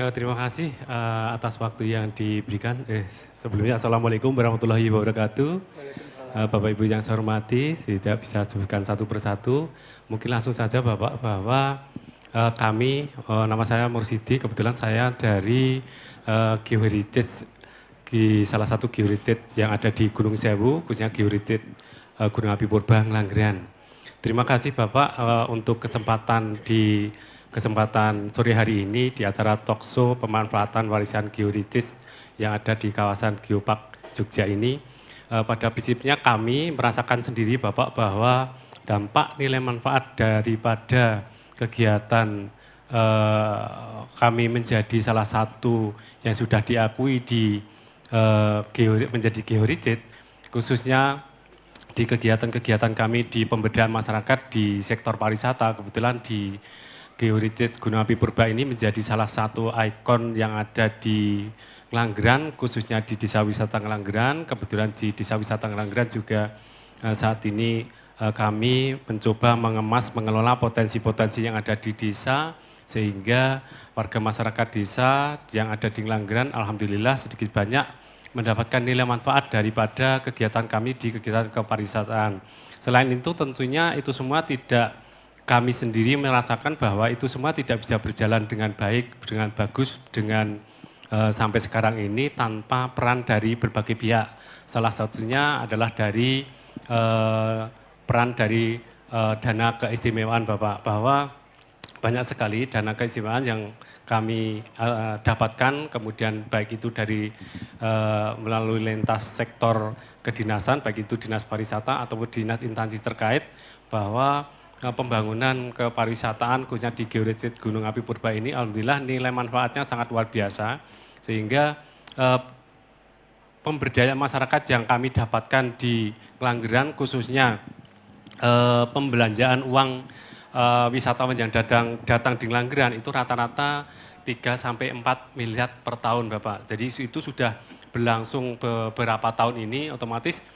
Terima kasih atas waktu yang diberikan. Sebelumnya Assalamualaikum warahmatullahi wabarakatuh. Bapak Ibu yang saya hormati, tidak bisa sebutkan satu persatu. Mungkin langsung saja Bapak bahwa kami, nama saya Mursidi, kebetulan saya dari Geoheritage, salah satu Geoheritage yang ada di Gunung Sewu, khususnya Geoheritage Gunung Api Purba Ngelanggeran. Terima kasih Bapak untuk kesempatan sore hari ini di acara talkshow pemanfaatan warisan geoheritage yang ada di kawasan Geopark Jogja ini. Pada prinsipnya kami merasakan sendiri Bapak bahwa dampak nilai manfaat daripada kegiatan kami menjadi salah satu yang sudah diakui menjadi geoheritage, khususnya di kegiatan-kegiatan kami di pemberdayaan masyarakat di sektor pariwisata. Kebetulan di Geoheritage Gunung Api Purba ini menjadi salah satu ikon yang ada di Ngelanggeran, khususnya di Desa Wisata Ngelanggeran. Kebetulan di Desa Wisata Ngelanggeran juga saat ini kami mencoba mengelola potensi-potensi yang ada di desa, sehingga warga masyarakat desa yang ada di Ngelanggeran alhamdulillah sedikit banyak mendapatkan nilai manfaat daripada kegiatan kami di kegiatan kepariwisataan. Selain itu tentunya itu semua kami sendiri merasakan bahwa itu semua tidak bisa berjalan dengan baik, dengan bagus, dengan sampai sekarang ini tanpa peran dari berbagai pihak. Salah satunya adalah dari peran dari dana keistimewaan Bapak, bahwa banyak sekali dana keistimewaan yang kami dapatkan, kemudian baik itu dari melalui lintas sektor kedinasan, baik itu dinas pariwisata ataupun dinas instansi terkait, bahwa pembangunan kepariwisataan khususnya di Geoheritage Gunung Api Purba ini alhamdulillah nilai manfaatnya sangat luar biasa, sehingga pemberdayaan masyarakat yang kami dapatkan di Ngelanggeran, khususnya pembelanjaan uang wisatawan yang datang di Ngelanggeran itu rata-rata 3-4 miliar per tahun Bapak. Jadi itu sudah berlangsung beberapa tahun ini, otomatis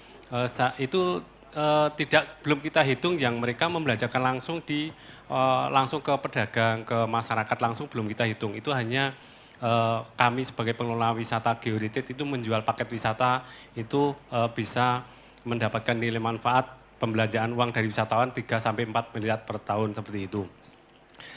itu belum kita hitung yang mereka membelanjakan langsung ke pedagang, ke masyarakat langsung belum kita hitung. Itu hanya kami sebagai pengelola wisata geoheritage itu menjual paket wisata itu bisa mendapatkan nilai manfaat pembelanjaan uang dari wisatawan 3-4 miliar per tahun seperti itu.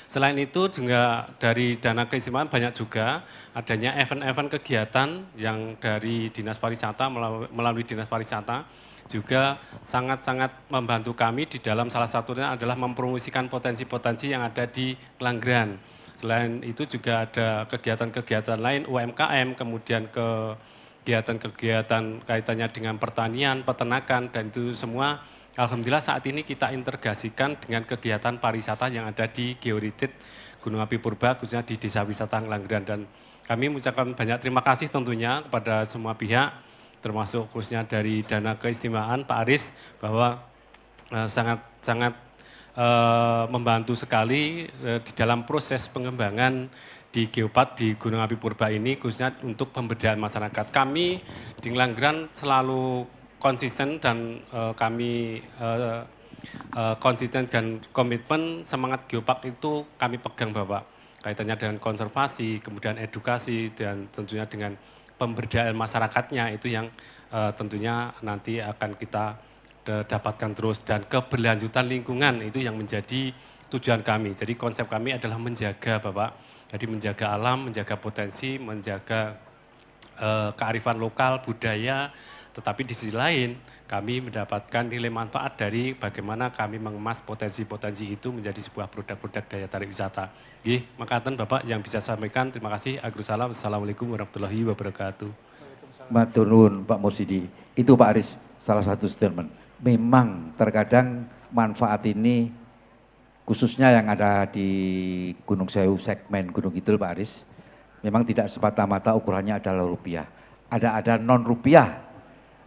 Selain itu juga dari dana keistimewaan banyak juga adanya event-event kegiatan yang dari Dinas Pariwisata melalui Dinas Pariwisata juga sangat-sangat membantu kami di dalam salah satunya adalah mempromosikan potensi-potensi yang ada di Ngelanggeran. Selain itu juga ada kegiatan-kegiatan lain UMKM, kemudian kegiatan-kegiatan kaitannya dengan pertanian, peternakan, dan itu semua alhamdulillah saat ini kita integrasikan dengan kegiatan pariwisata yang ada di Geoheritage Gunung Api Purba, khususnya di Desa Wisata Ngelanggeran. Dan kami mengucapkan banyak terima kasih tentunya kepada semua pihak, termasuk khususnya dari dana keistimewaan Pak Aris, bahwa sangat membantu sekali di dalam proses pengembangan di Geopark di Gunung Api Purba ini, khususnya untuk pemberdayaan masyarakat. Kami di Ngelanggeran selalu konsisten dan kami konsisten dan komitmen semangat Geopark itu kami pegang Bapak. Kaitannya dengan konservasi, kemudian edukasi, dan tentunya dengan pemberdayaan masyarakatnya itu yang tentunya nanti akan kita dapatkan terus, dan keberlanjutan lingkungan itu yang menjadi tujuan kami. Jadi konsep kami adalah menjaga Bapak, jadi menjaga alam, menjaga potensi, menjaga kearifan lokal, budaya, tetapi di sisi lain kami mendapatkan nilai manfaat dari bagaimana kami mengemas potensi-potensi itu menjadi sebuah produk-produk daya tarik wisata. Nggih, makaten Bapak yang bisa saya sampaikan. Terima kasih. Agrusalam. Assalamualaikum warahmatullahi wabarakatuh.
Matur nuwun Pak Mursidi. Itu Pak Aris salah satu statement. Memang terkadang manfaat ini khususnya yang ada di Gunung Sewu segmen Gunung Kidul Pak Aris, memang tidak semata-mata ukurannya adalah rupiah. Ada non rupiah.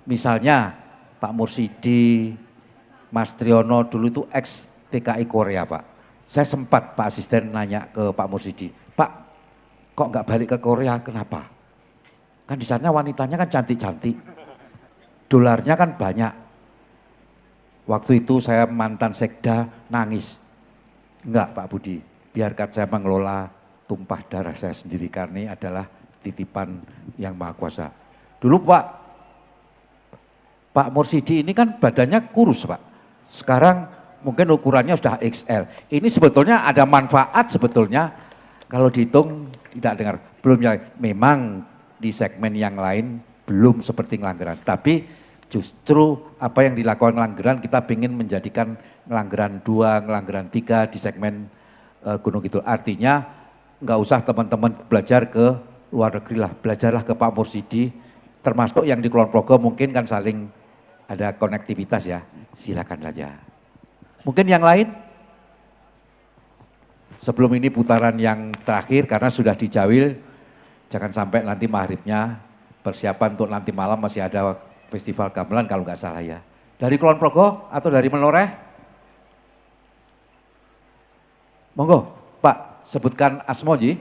Misalnya Pak Mursidi, Mas Triono dulu itu ex TKI Korea Pak. Saya sempat Pak Asisten nanya ke Pak Mursidi, Pak kok nggak balik ke Korea, kenapa? Kan di sana wanitanya kan cantik-cantik, dolarnya kan banyak. Waktu itu saya mantan sekda nangis. Enggak Pak Budi, biarkan saya mengelola tumpah darah saya sendiri karena ini adalah titipan yang maha kuasa. Dulu Pak Mursidi ini kan badannya kurus Pak. Sekarang mungkin ukurannya sudah XL. Ini sebetulnya ada manfaat sebetulnya kalau dihitung tidak dengar. Belum ya, memang di segmen yang lain belum seperti Ngelanggeran. Tapi justru apa yang dilakukan Ngelanggeran kita ingin menjadikan Ngelanggeran 2, Ngelanggeran 3 di segmen Gunung Kidul. Artinya nggak usah teman-teman belajar ke luar negeri lah, belajarlah ke Pak Mursidi, termasuk yang di Kulon Progo mungkin kan saling ada konektivitas ya, silakan saja. Mungkin yang lain? Sebelum ini putaran yang terakhir karena sudah dijawil, jangan sampai nanti maghribnya persiapan untuk nanti malam masih ada festival gamelan kalau nggak salah ya. Dari Kulon Progo atau dari Menoreh? Monggo Pak. Sebutkan Asmoji.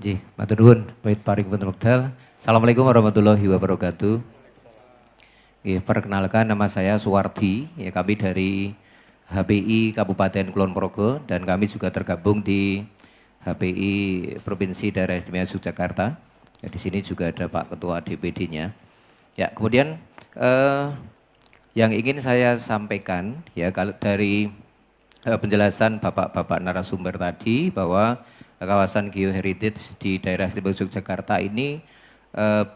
Ji, matur nuwun, bait paring punten wekdal. Assalamualaikum warahmatullahi wabarakatuh. Perkenalkan nama saya Suwardi, ya kami dari HPI Kabupaten Kulon Progo dan kami juga tergabung di HPI Provinsi Daerah Istimewa Yogyakarta. Ya, di sini juga ada Pak Ketua DPD-nya. Ya, kemudian yang ingin saya sampaikan ya kalau dari penjelasan Bapak-bapak narasumber tadi bahwa kawasan geoheritage di daerah istimewa Yogyakarta ini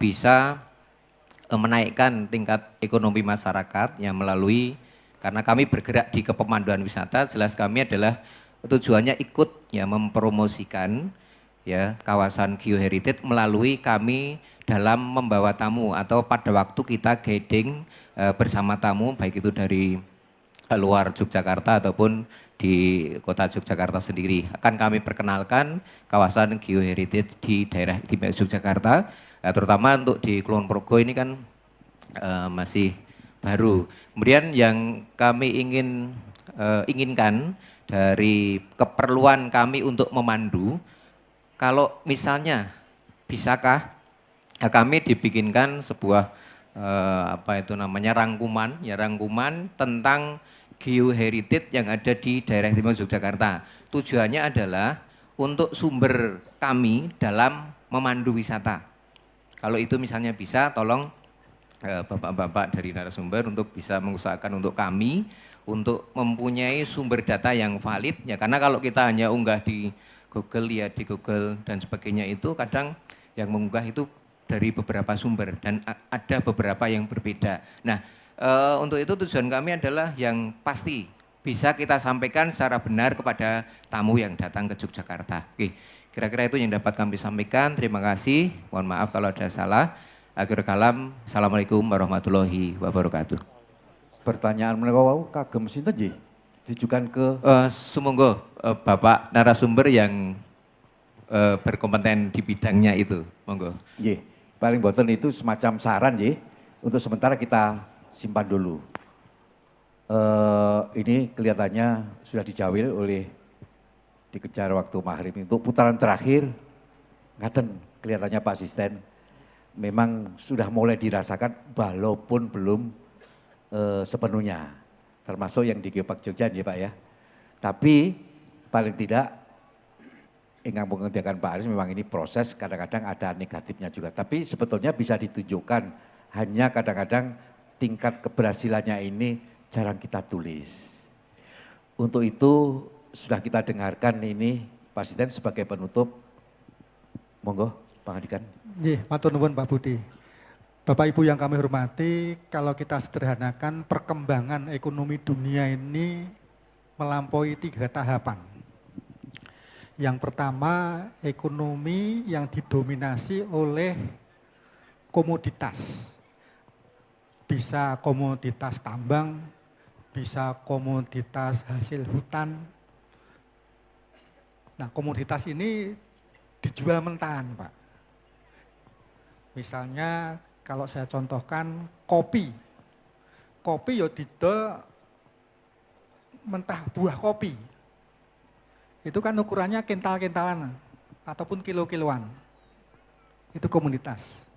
bisa menaikkan tingkat ekonomi masyarakat yang melalui karena kami bergerak di kepemanduan wisata, jelas kami adalah tujuannya ikut ya mempromosikan ya kawasan geoheritage melalui kami dalam membawa tamu atau pada waktu kita guiding bersama tamu baik itu dari luar Yogyakarta ataupun di kota Yogyakarta sendiri. Akan kami perkenalkan kawasan geoheritage di daerah istimewa Yogyakarta, terutama untuk di Kulon Progo ini kan masih baru. Kemudian yang kami inginkan dari keperluan kami untuk memandu, kalau misalnya bisakah kami dibikinkan sebuah rangkuman tentang geoheritage yang ada di daerah istimewa Yogyakarta. Tujuannya adalah untuk sumber kami dalam memandu wisata. Kalau itu misalnya bisa, tolong bapak-bapak dari narasumber untuk bisa mengusahakan untuk kami untuk mempunyai sumber data yang valid ya, karena kalau kita hanya unggah di Google ya di Google dan sebagainya itu kadang yang mengunggah itu dari beberapa sumber dan ada beberapa yang berbeda. Nah, untuk itu tujuan kami adalah yang pasti bisa kita sampaikan secara benar kepada tamu yang datang ke Yogyakarta. Oke, kira-kira itu yang dapat kami sampaikan. Terima kasih. Mohon maaf kalau ada salah. Akhir kalam. Assalamualaikum warahmatullahi wabarakatuh.
Pertanyaan mereka wau kagem sinten nggih? Ditujukan ke
sumangga Bapak narasumber yang berkompeten di bidangnya itu. Monggo.
Nggih. Paling boten itu semacam saran nggih. Untuk sementara kita simpan dulu. Ini kelihatannya sudah dijawil oleh dikejar waktu maghrib. Untuk putaran terakhir, ngaten kelihatannya Pak Asisten memang sudah mulai dirasakan walaupun belum sepenuhnya. Termasuk yang di Geopark Jogja ya Pak ya. Tapi paling tidak ingin mengerjakan Pak Aris memang ini proses kadang-kadang ada negatifnya juga. Tapi sebetulnya bisa ditunjukkan hanya kadang-kadang tingkat keberhasilannya ini jarang kita tulis. Untuk itu sudah kita dengarkan ini Pak Asisten sebagai penutup. Monggo Pak Adikan.
Nggih, matur nuwun Pak Budi. Bapak Ibu yang kami hormati, kalau kita sederhanakan perkembangan ekonomi dunia ini melampaui 3 tahapan. Yang pertama, ekonomi yang didominasi oleh komoditas. Bisa komoditas tambang, bisa komoditas hasil hutan. Nah, komoditas ini dijual mentahan, Pak. Misalnya kalau saya contohkan kopi. Kopi ya didol mentah buah kopi. Itu kan ukurannya kintal-kintalan ataupun kilo-kiloan. Itu komoditas.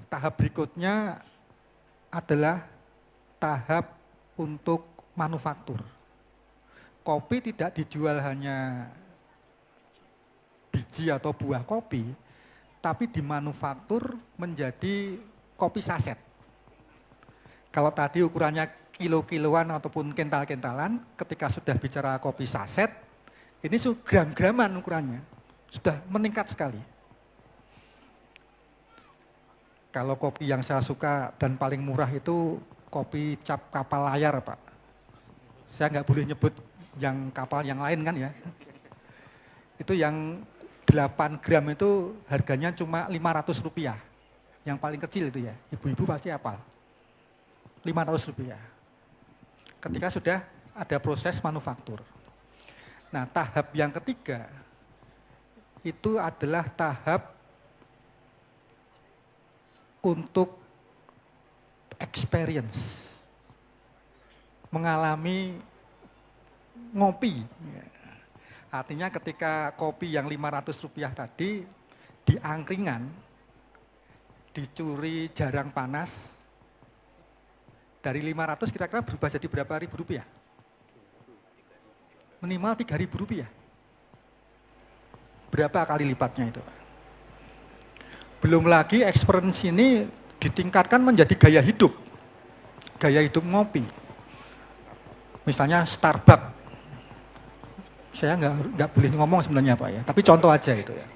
Tahap berikutnya adalah tahap untuk manufaktur. Kopi tidak dijual hanya biji atau buah kopi, tapi dimanufaktur menjadi kopi saset. Kalau tadi ukurannya kilo-kiloan ataupun kental-kentalan, ketika sudah bicara kopi saset, ini gram-graman ukurannya, sudah meningkat sekali. Kalau kopi yang saya suka dan paling murah itu kopi cap kapal layar, Pak. Saya nggak boleh nyebut yang kapal yang lain kan ya. Itu yang 8 gram itu harganya cuma Rp500. Yang paling kecil itu ya, ibu-ibu pasti hafal. Rp500. Ketika sudah ada proses manufaktur. Nah, tahap yang ketiga itu adalah tahap untuk experience, mengalami ngopi. Artinya ketika kopi yang Rp500 tadi di angkringan, dicuri jarang panas, dari 500 kira-kira berubah jadi berapa ribu rupiah? Minimal Rp3.000. Berapa kali lipatnya itu? Belum lagi experience ini ditingkatkan menjadi gaya hidup. Gaya hidup ngopi. Misalnya Starbucks. Saya nggak boleh ngomong sebenarnya Pak ya, tapi contoh aja itu ya.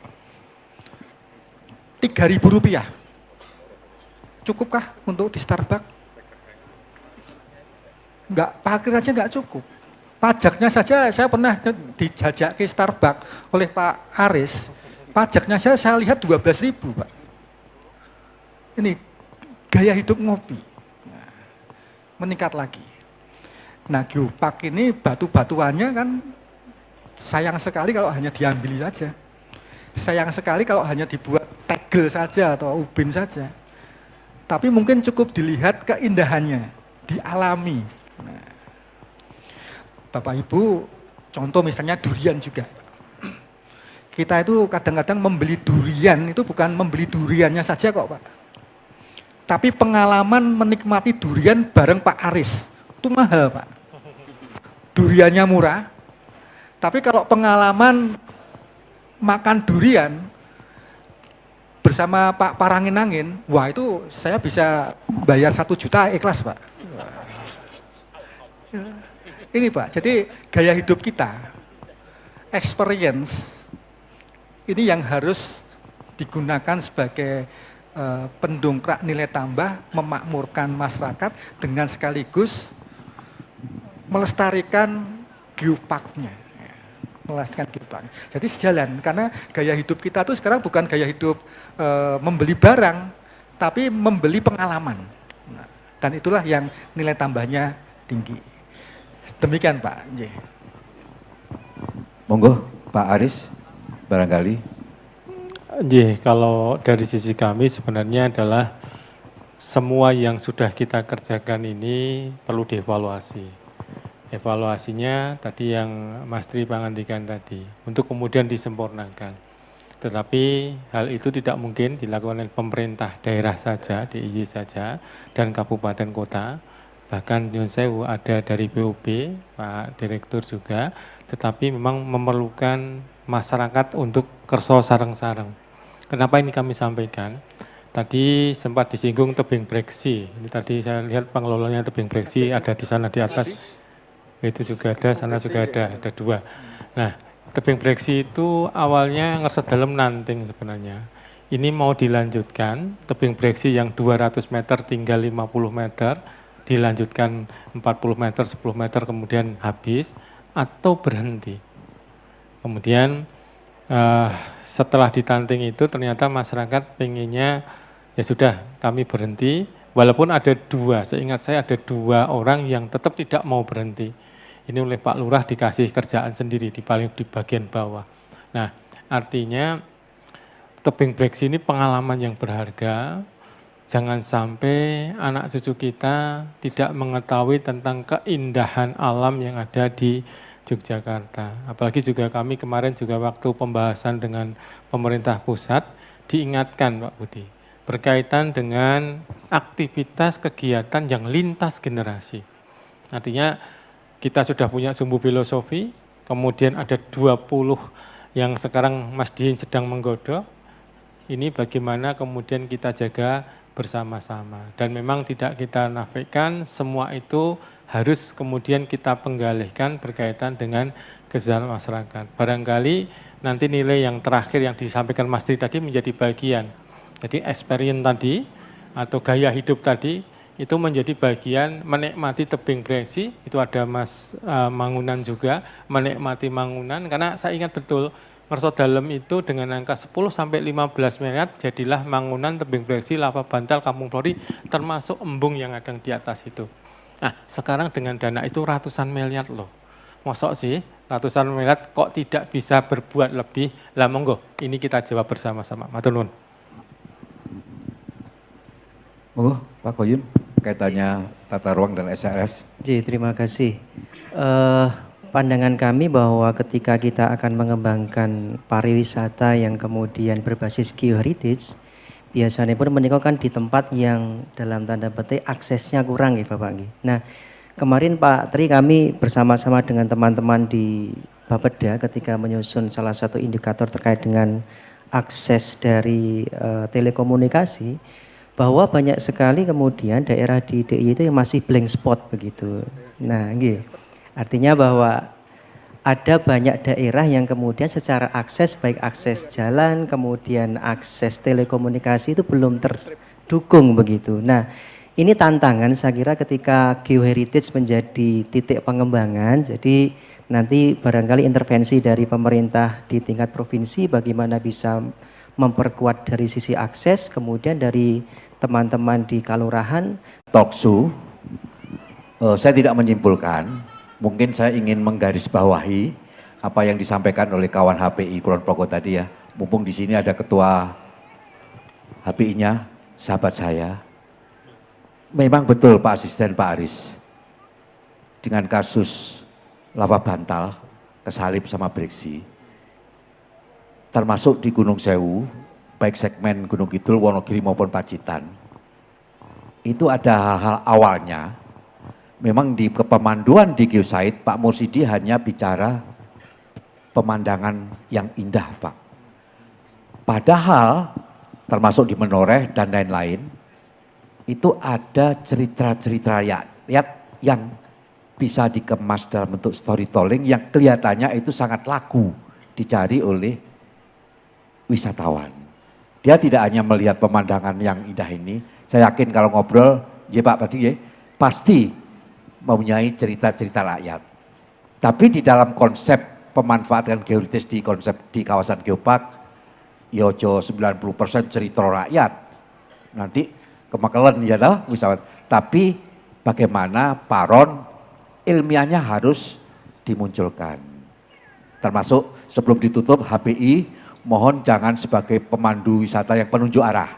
Rp3.000. Cukupkah untuk di Starbucks? Enggak, parkir aja nggak cukup. Pajaknya saja saya pernah dijajak ke Starbucks oleh Pak Aris. Pajaknya saya lihat 12.000 Pak. Ini gaya hidup ngopi. Nah, meningkat lagi. Nah, geopark ini batu-batuannya kan sayang sekali kalau hanya diambil saja. Sayang sekali kalau hanya dibuat tegel saja atau ubin saja. Tapi mungkin cukup dilihat keindahannya, dialami. Nah, Bapak Ibu, contoh misalnya durian juga. Kita itu kadang-kadang membeli durian, itu bukan membeli duriannya saja kok Pak. Tapi pengalaman menikmati durian bareng Pak Aris, itu mahal Pak. Duriannya murah, tapi kalau pengalaman makan durian bersama Pak Parangin-angin, wah itu saya bisa bayar 1 juta ikhlas Pak. Ini Pak, jadi gaya hidup kita, experience, ini yang harus digunakan sebagai pendongkrak nilai tambah, memakmurkan masyarakat dengan sekaligus melestarikan geoparknya. Melestarikan geoparknya. Jadi sejalan, karena gaya hidup kita tuh sekarang bukan gaya hidup membeli barang, tapi membeli pengalaman. Nah, dan itulah yang nilai tambahnya tinggi. Demikian Pak.
Monggo Pak Aris, barangkali.
Kalau dari sisi kami sebenarnya adalah semua yang sudah kita kerjakan ini perlu dievaluasi. Evaluasinya tadi yang Mas Tri pangandikan tadi, untuk kemudian disempurnakan. Tetapi hal itu tidak mungkin dilakukan oleh pemerintah daerah saja, DIY saja, dan kabupaten kota. Bahkan Nyun Sewu ada dari BUP, Pak Direktur juga, tetapi memang memerlukan masyarakat untuk kerso sareng-sareng. Kenapa ini kami sampaikan? Tadi sempat disinggung tebing breksi. Ini tadi saya lihat pengelolanya tebing breksi ada di sana di atas. Itu juga ada, sana juga ada 2. Nah, tebing breksi itu awalnya ngeset dalam nanting sebenarnya. Ini mau dilanjutkan, tebing breksi yang 200 meter tinggal 50 meter, dilanjutkan 40 meter, 10 meter kemudian habis, atau berhenti. Kemudian setelah ditanting itu ternyata masyarakat pengennya ya sudah kami berhenti, Walaupun ada dua, seingat saya ada 2 orang yang tetap tidak mau berhenti. Ini oleh Pak Lurah dikasih kerjaan sendiri di bagian bawah. Nah, artinya tebing breksi ini pengalaman yang berharga. Jangan sampai anak cucu kita tidak mengetahui tentang keindahan alam yang ada di Yogyakarta. Apalagi juga kami kemarin juga waktu pembahasan dengan pemerintah pusat diingatkan Pak Budi, berkaitan dengan aktivitas kegiatan yang lintas generasi. Artinya kita sudah punya sumbu filosofi, kemudian ada 20 yang sekarang Mas Diin sedang menggodok. Ini bagaimana kemudian kita jaga bersama-sama. Dan memang tidak kita nafikan, semua itu harus kemudian kita penggalihkan berkaitan dengan kesejahteraan masyarakat. Barangkali nanti nilai yang terakhir yang disampaikan Mas Tri tadi menjadi bagian. Jadi experience tadi atau gaya hidup tadi itu menjadi bagian menikmati tebing breksi. Itu ada Mas Mangunan juga, menikmati Mangunan. Karena saya ingat betul, Merso Dalem itu dengan angka 10 sampai 15 miliar jadilah Mangunan, tebing breksi, lava bantal, Kampung Flori, termasuk embung yang ada di atas itu. Nah, sekarang dengan dana itu ratusan miliar loh. Mosok sih, ratusan miliar kok tidak bisa berbuat lebih? Lah monggo, ini kita jawab bersama-sama. Matur nuwun.
Monggo, Pak Koyum, kaitannya tata ruang dan SRS.
Terima kasih. Pandangan kami bahwa ketika kita akan mengembangkan pariwisata yang kemudian berbasis geoheritage, biasanya pun menikahkan di tempat yang dalam tanda petik aksesnya kurang ya Bapak. Nah, kemarin Pak Tri kami bersama-sama dengan teman-teman di Bapeda ketika menyusun salah satu indikator terkait dengan akses dari telekomunikasi, bahwa banyak sekali kemudian daerah di DIY itu yang masih blank spot begitu. Nah, artinya bahwa ada banyak daerah yang kemudian secara akses, baik akses jalan, kemudian akses telekomunikasi itu belum terdukung begitu. Nah, ini tantangan saya kira ketika geoheritage menjadi titik pengembangan, jadi nanti barangkali intervensi dari pemerintah di tingkat provinsi bagaimana bisa memperkuat dari sisi akses, kemudian dari teman-teman di kalurahan.
Talkshow, saya tidak menyimpulkan, mungkin saya ingin menggarisbawahi apa yang disampaikan oleh kawan HPI Kulon Progo tadi ya. Mumpung di sini ada ketua HPI-nya, sahabat saya. Memang betul Pak Asisten Pak Aris, dengan kasus lava bantal, kesalip sama breksi, termasuk di Gunung Sewu, baik segmen Gunung Kidul, Wonogiri maupun Pacitan, itu ada hal-hal awalnya. Memang di kepemanduan di geosite, Pak Mursidi hanya bicara pemandangan yang indah, Pak. Padahal, termasuk di Menoreh dan lain-lain, itu ada cerita-cerita rakyat yang bisa dikemas dalam bentuk storytelling yang kelihatannya itu sangat laku dicari oleh wisatawan. Dia tidak hanya melihat pemandangan yang indah ini, saya yakin kalau ngobrol, ya Pak Padi ya, pasti mempunyai cerita-cerita rakyat. Tapi di dalam konsep pemanfaatan geoheritage di konsep di kawasan geopark, yojo 90% cerita rakyat. Nanti kemakelen ya dah wisatawan. Tapi bagaimana paron ilmiahnya harus dimunculkan. Termasuk sebelum ditutup HPI, mohon jangan sebagai pemandu wisata yang penunjuk arah.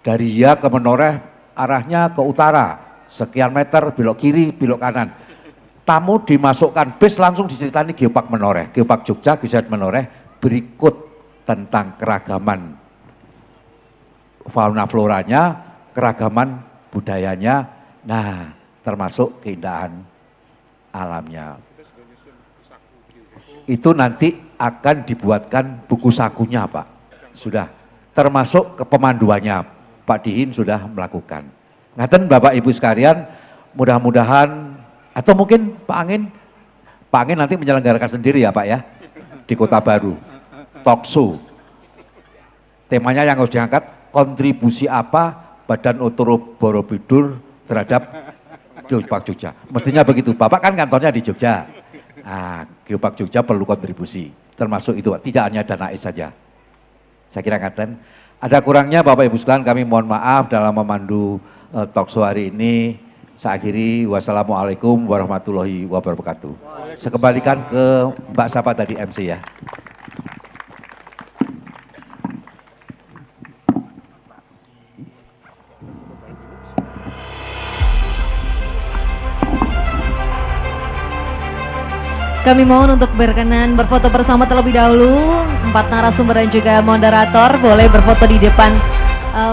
Dari ya ke Menoreh, arahnya ke utara. Sekian meter, belok kiri, belok kanan. Tamu dimasukkan bis langsung diceritani Geopark Menoreh, Geopark Jogja, Geopark Menoreh, berikut tentang keragaman fauna floranya, keragaman budayanya, nah termasuk keindahan alamnya. Itu nanti akan dibuatkan buku sakunya Pak, sudah termasuk kepemanduannya Pak Diin sudah melakukan. Ngaten Bapak Ibu sekalian, mudah-mudahan atau mungkin Pak Angin nanti menyelenggarakan sendiri ya Pak ya, di Kota Baru, talkshow. Temanya yang harus diangkat, kontribusi apa Badan Otorita Borobudur terhadap Geopark Jogja. Mestinya begitu, Bapak kan kantornya di Jogja. Nah, Geopark Jogja perlu kontribusi, termasuk itu, tidak hanya dana saja. Saya kira ngaten. Ada kurangnya Bapak Ibu sekalian, kami mohon maaf dalam memandu talkshow hari ini. Saya akhiri, wassalamualaikum warahmatullahi wabarakatuh. Saya kembalikan ke Mbak Safa tadi MC ya.
Kami mohon untuk berkenan berfoto bersama terlebih dahulu. 4 narasumber dan juga moderator boleh berfoto di depan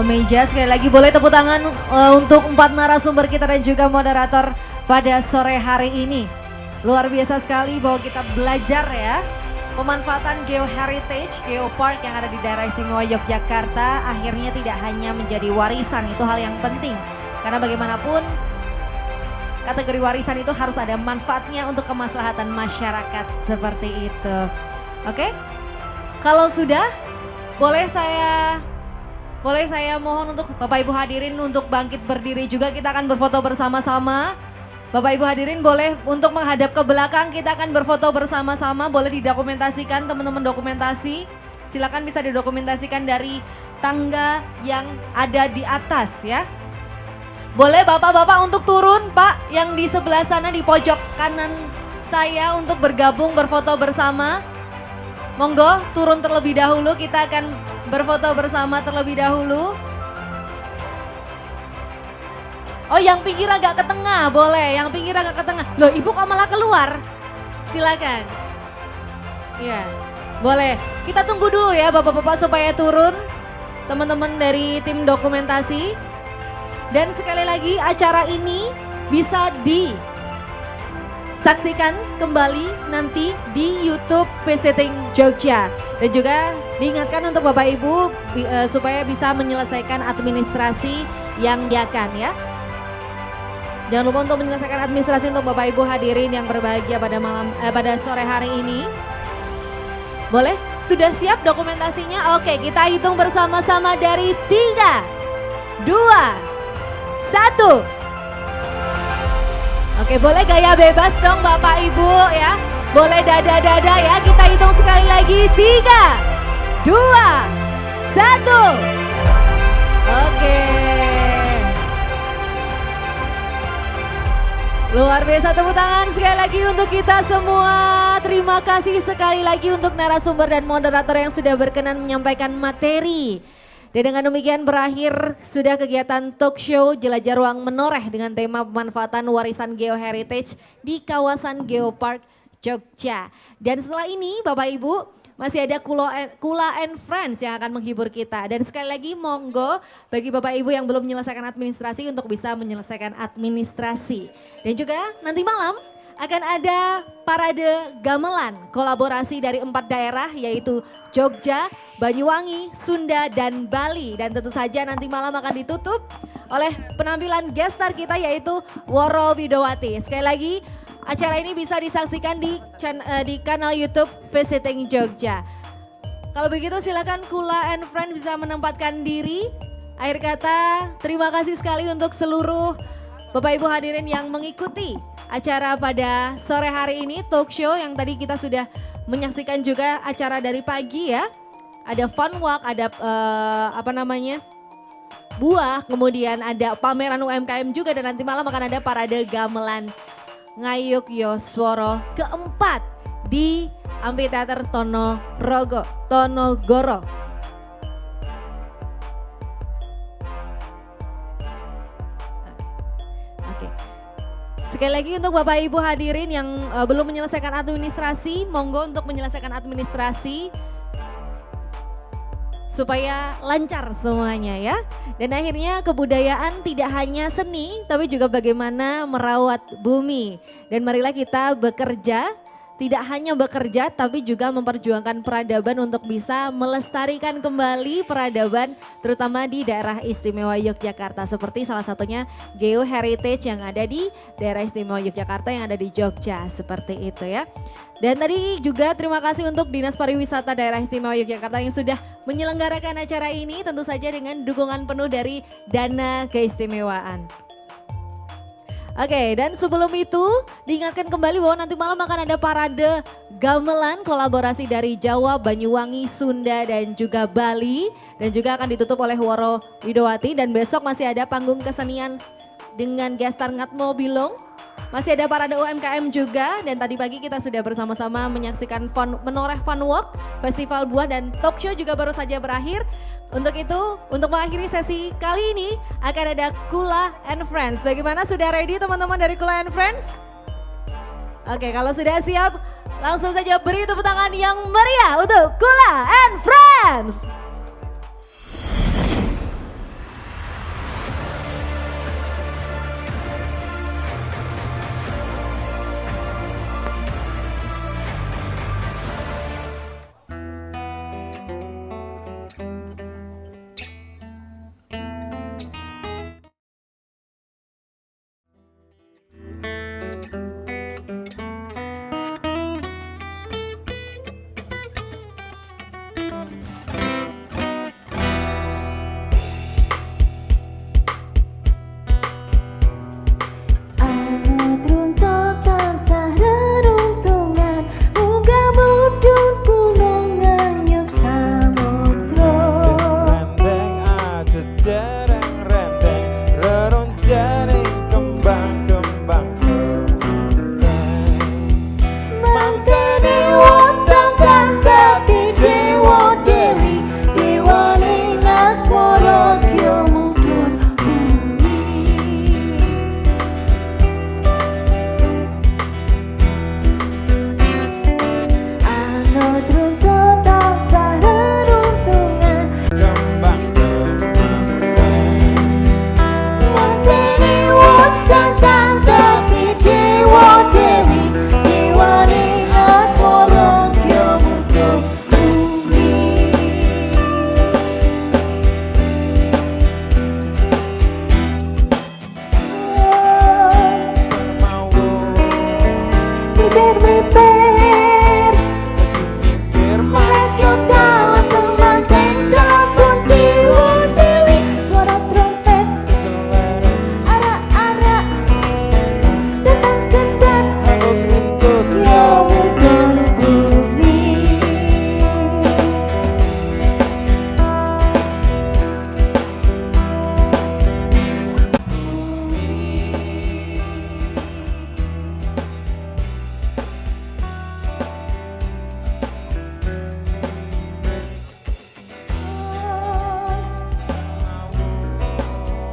meja. Sekali lagi boleh tepuk tangan untuk 4 narasumber kita dan juga moderator pada sore hari ini. Luar biasa sekali bahwa kita belajar ya pemanfaatan geoheritage, geopark yang ada di daerah istimewa Yogyakarta akhirnya tidak hanya menjadi warisan, itu hal yang penting. Karena bagaimanapun kategori warisan itu harus ada manfaatnya untuk kemaslahatan masyarakat seperti itu. Oke? Kalau sudah, boleh saya mohon untuk Bapak Ibu hadirin untuk bangkit berdiri juga, kita akan berfoto bersama-sama. Bapak Ibu hadirin boleh untuk menghadap ke belakang, kita akan berfoto bersama-sama, boleh didokumentasikan teman-teman dokumentasi. Silakan bisa didokumentasikan dari tangga yang ada di atas ya. Boleh bapak-bapak untuk turun Pak yang di sebelah sana di pojok kanan saya untuk bergabung berfoto bersama. Monggo turun terlebih dahulu, kita akan berfoto bersama terlebih dahulu. Oh yang pinggir agak ke tengah boleh, yang pinggir agak ke tengah. Loh ibu kok malah keluar? Silakan. Iya boleh, kita tunggu dulu ya bapak-bapak supaya turun. Teman-teman dari tim dokumentasi. Dan sekali lagi acara ini bisa disaksikan kembali nanti di YouTube Visiting Jogja. Dan juga diingatkan untuk Bapak Ibu supaya bisa menyelesaikan administrasi yang diakan ya. Jangan lupa untuk menyelesaikan administrasi untuk Bapak Ibu hadirin yang berbahagia pada sore hari ini. Boleh? Sudah siap dokumentasinya? Oke, kita hitung bersama-sama dari 3, 2, 1. Oke, boleh gaya bebas dong Bapak Ibu ya. Boleh dada-dada ya. Kita hitung sekali lagi. 3, 2, 1. Oke. Luar biasa, tepuk tangan sekali lagi untuk kita semua. Terima kasih sekali lagi untuk narasumber dan moderator yang sudah berkenan menyampaikan materi. Dan dengan demikian berakhir sudah kegiatan talk show Jelajah Ruang Menoreh dengan tema pemanfaatan warisan geoheritage di kawasan Geopark Jogja. Dan setelah ini Bapak Ibu masih ada Kula and Friends yang akan menghibur kita. Dan sekali lagi monggo bagi Bapak Ibu yang belum menyelesaikan administrasi untuk bisa menyelesaikan administrasi. Dan juga nanti malam akan ada parade gamelan kolaborasi dari 4 daerah yaitu Jogja, Banyuwangi, Sunda, dan Bali. Dan tentu saja nanti malam akan ditutup oleh penampilan guest star kita yaitu Woro Widowati. Sekali lagi acara ini bisa disaksikan di kanal YouTube Visiting Jogja. Kalau begitu silakan Kula and Friends bisa menempatkan diri. Akhir kata terima kasih sekali untuk seluruh Bapak Ibu hadirin yang mengikuti acara pada sore hari ini talk show yang tadi kita sudah menyaksikan juga acara dari pagi ya. Ada fun walk, ada buah, kemudian ada pameran UMKM juga dan nanti malam akan ada parade gamelan Ngayuk Yosworo keempat di Amphitheater Tonogoro. Sekali lagi untuk Bapak Ibu hadirin yang belum menyelesaikan administrasi, monggo untuk menyelesaikan administrasi supaya lancar semuanya ya. Dan akhirnya kebudayaan tidak hanya seni tapi juga bagaimana merawat bumi. Dan marilah kita bekerja, tidak hanya bekerja tapi juga memperjuangkan peradaban untuk bisa melestarikan kembali peradaban terutama di daerah istimewa Yogyakarta. Seperti salah satunya geoheritage yang ada di daerah istimewa Yogyakarta yang ada di Jogja seperti itu ya. Dan tadi juga terima kasih untuk Dinas Pariwisata Daerah Istimewa Yogyakarta yang sudah menyelenggarakan acara ini tentu saja dengan dukungan penuh dari dana keistimewaan. Oke, dan sebelum itu diingatkan kembali bahwa nanti malam akan ada parade gamelan kolaborasi dari Jawa, Banyuwangi, Sunda, dan juga Bali. Dan juga akan ditutup oleh Woro Widowati dan besok masih ada panggung kesenian dengan gestar Ngatmo Bilong. Masih ada parade UMKM juga dan tadi pagi kita sudah bersama-sama menyaksikan Menoreh Fun Walk, Festival Buah dan talk show juga baru saja berakhir. Untuk itu, untuk mengakhiri sesi kali ini akan ada Kula and Friends. Bagaimana, sudah ready teman-teman dari Kula and Friends? Oke, kalau sudah siap langsung saja beri tepuk tangan yang meriah untuk Kula and Friends.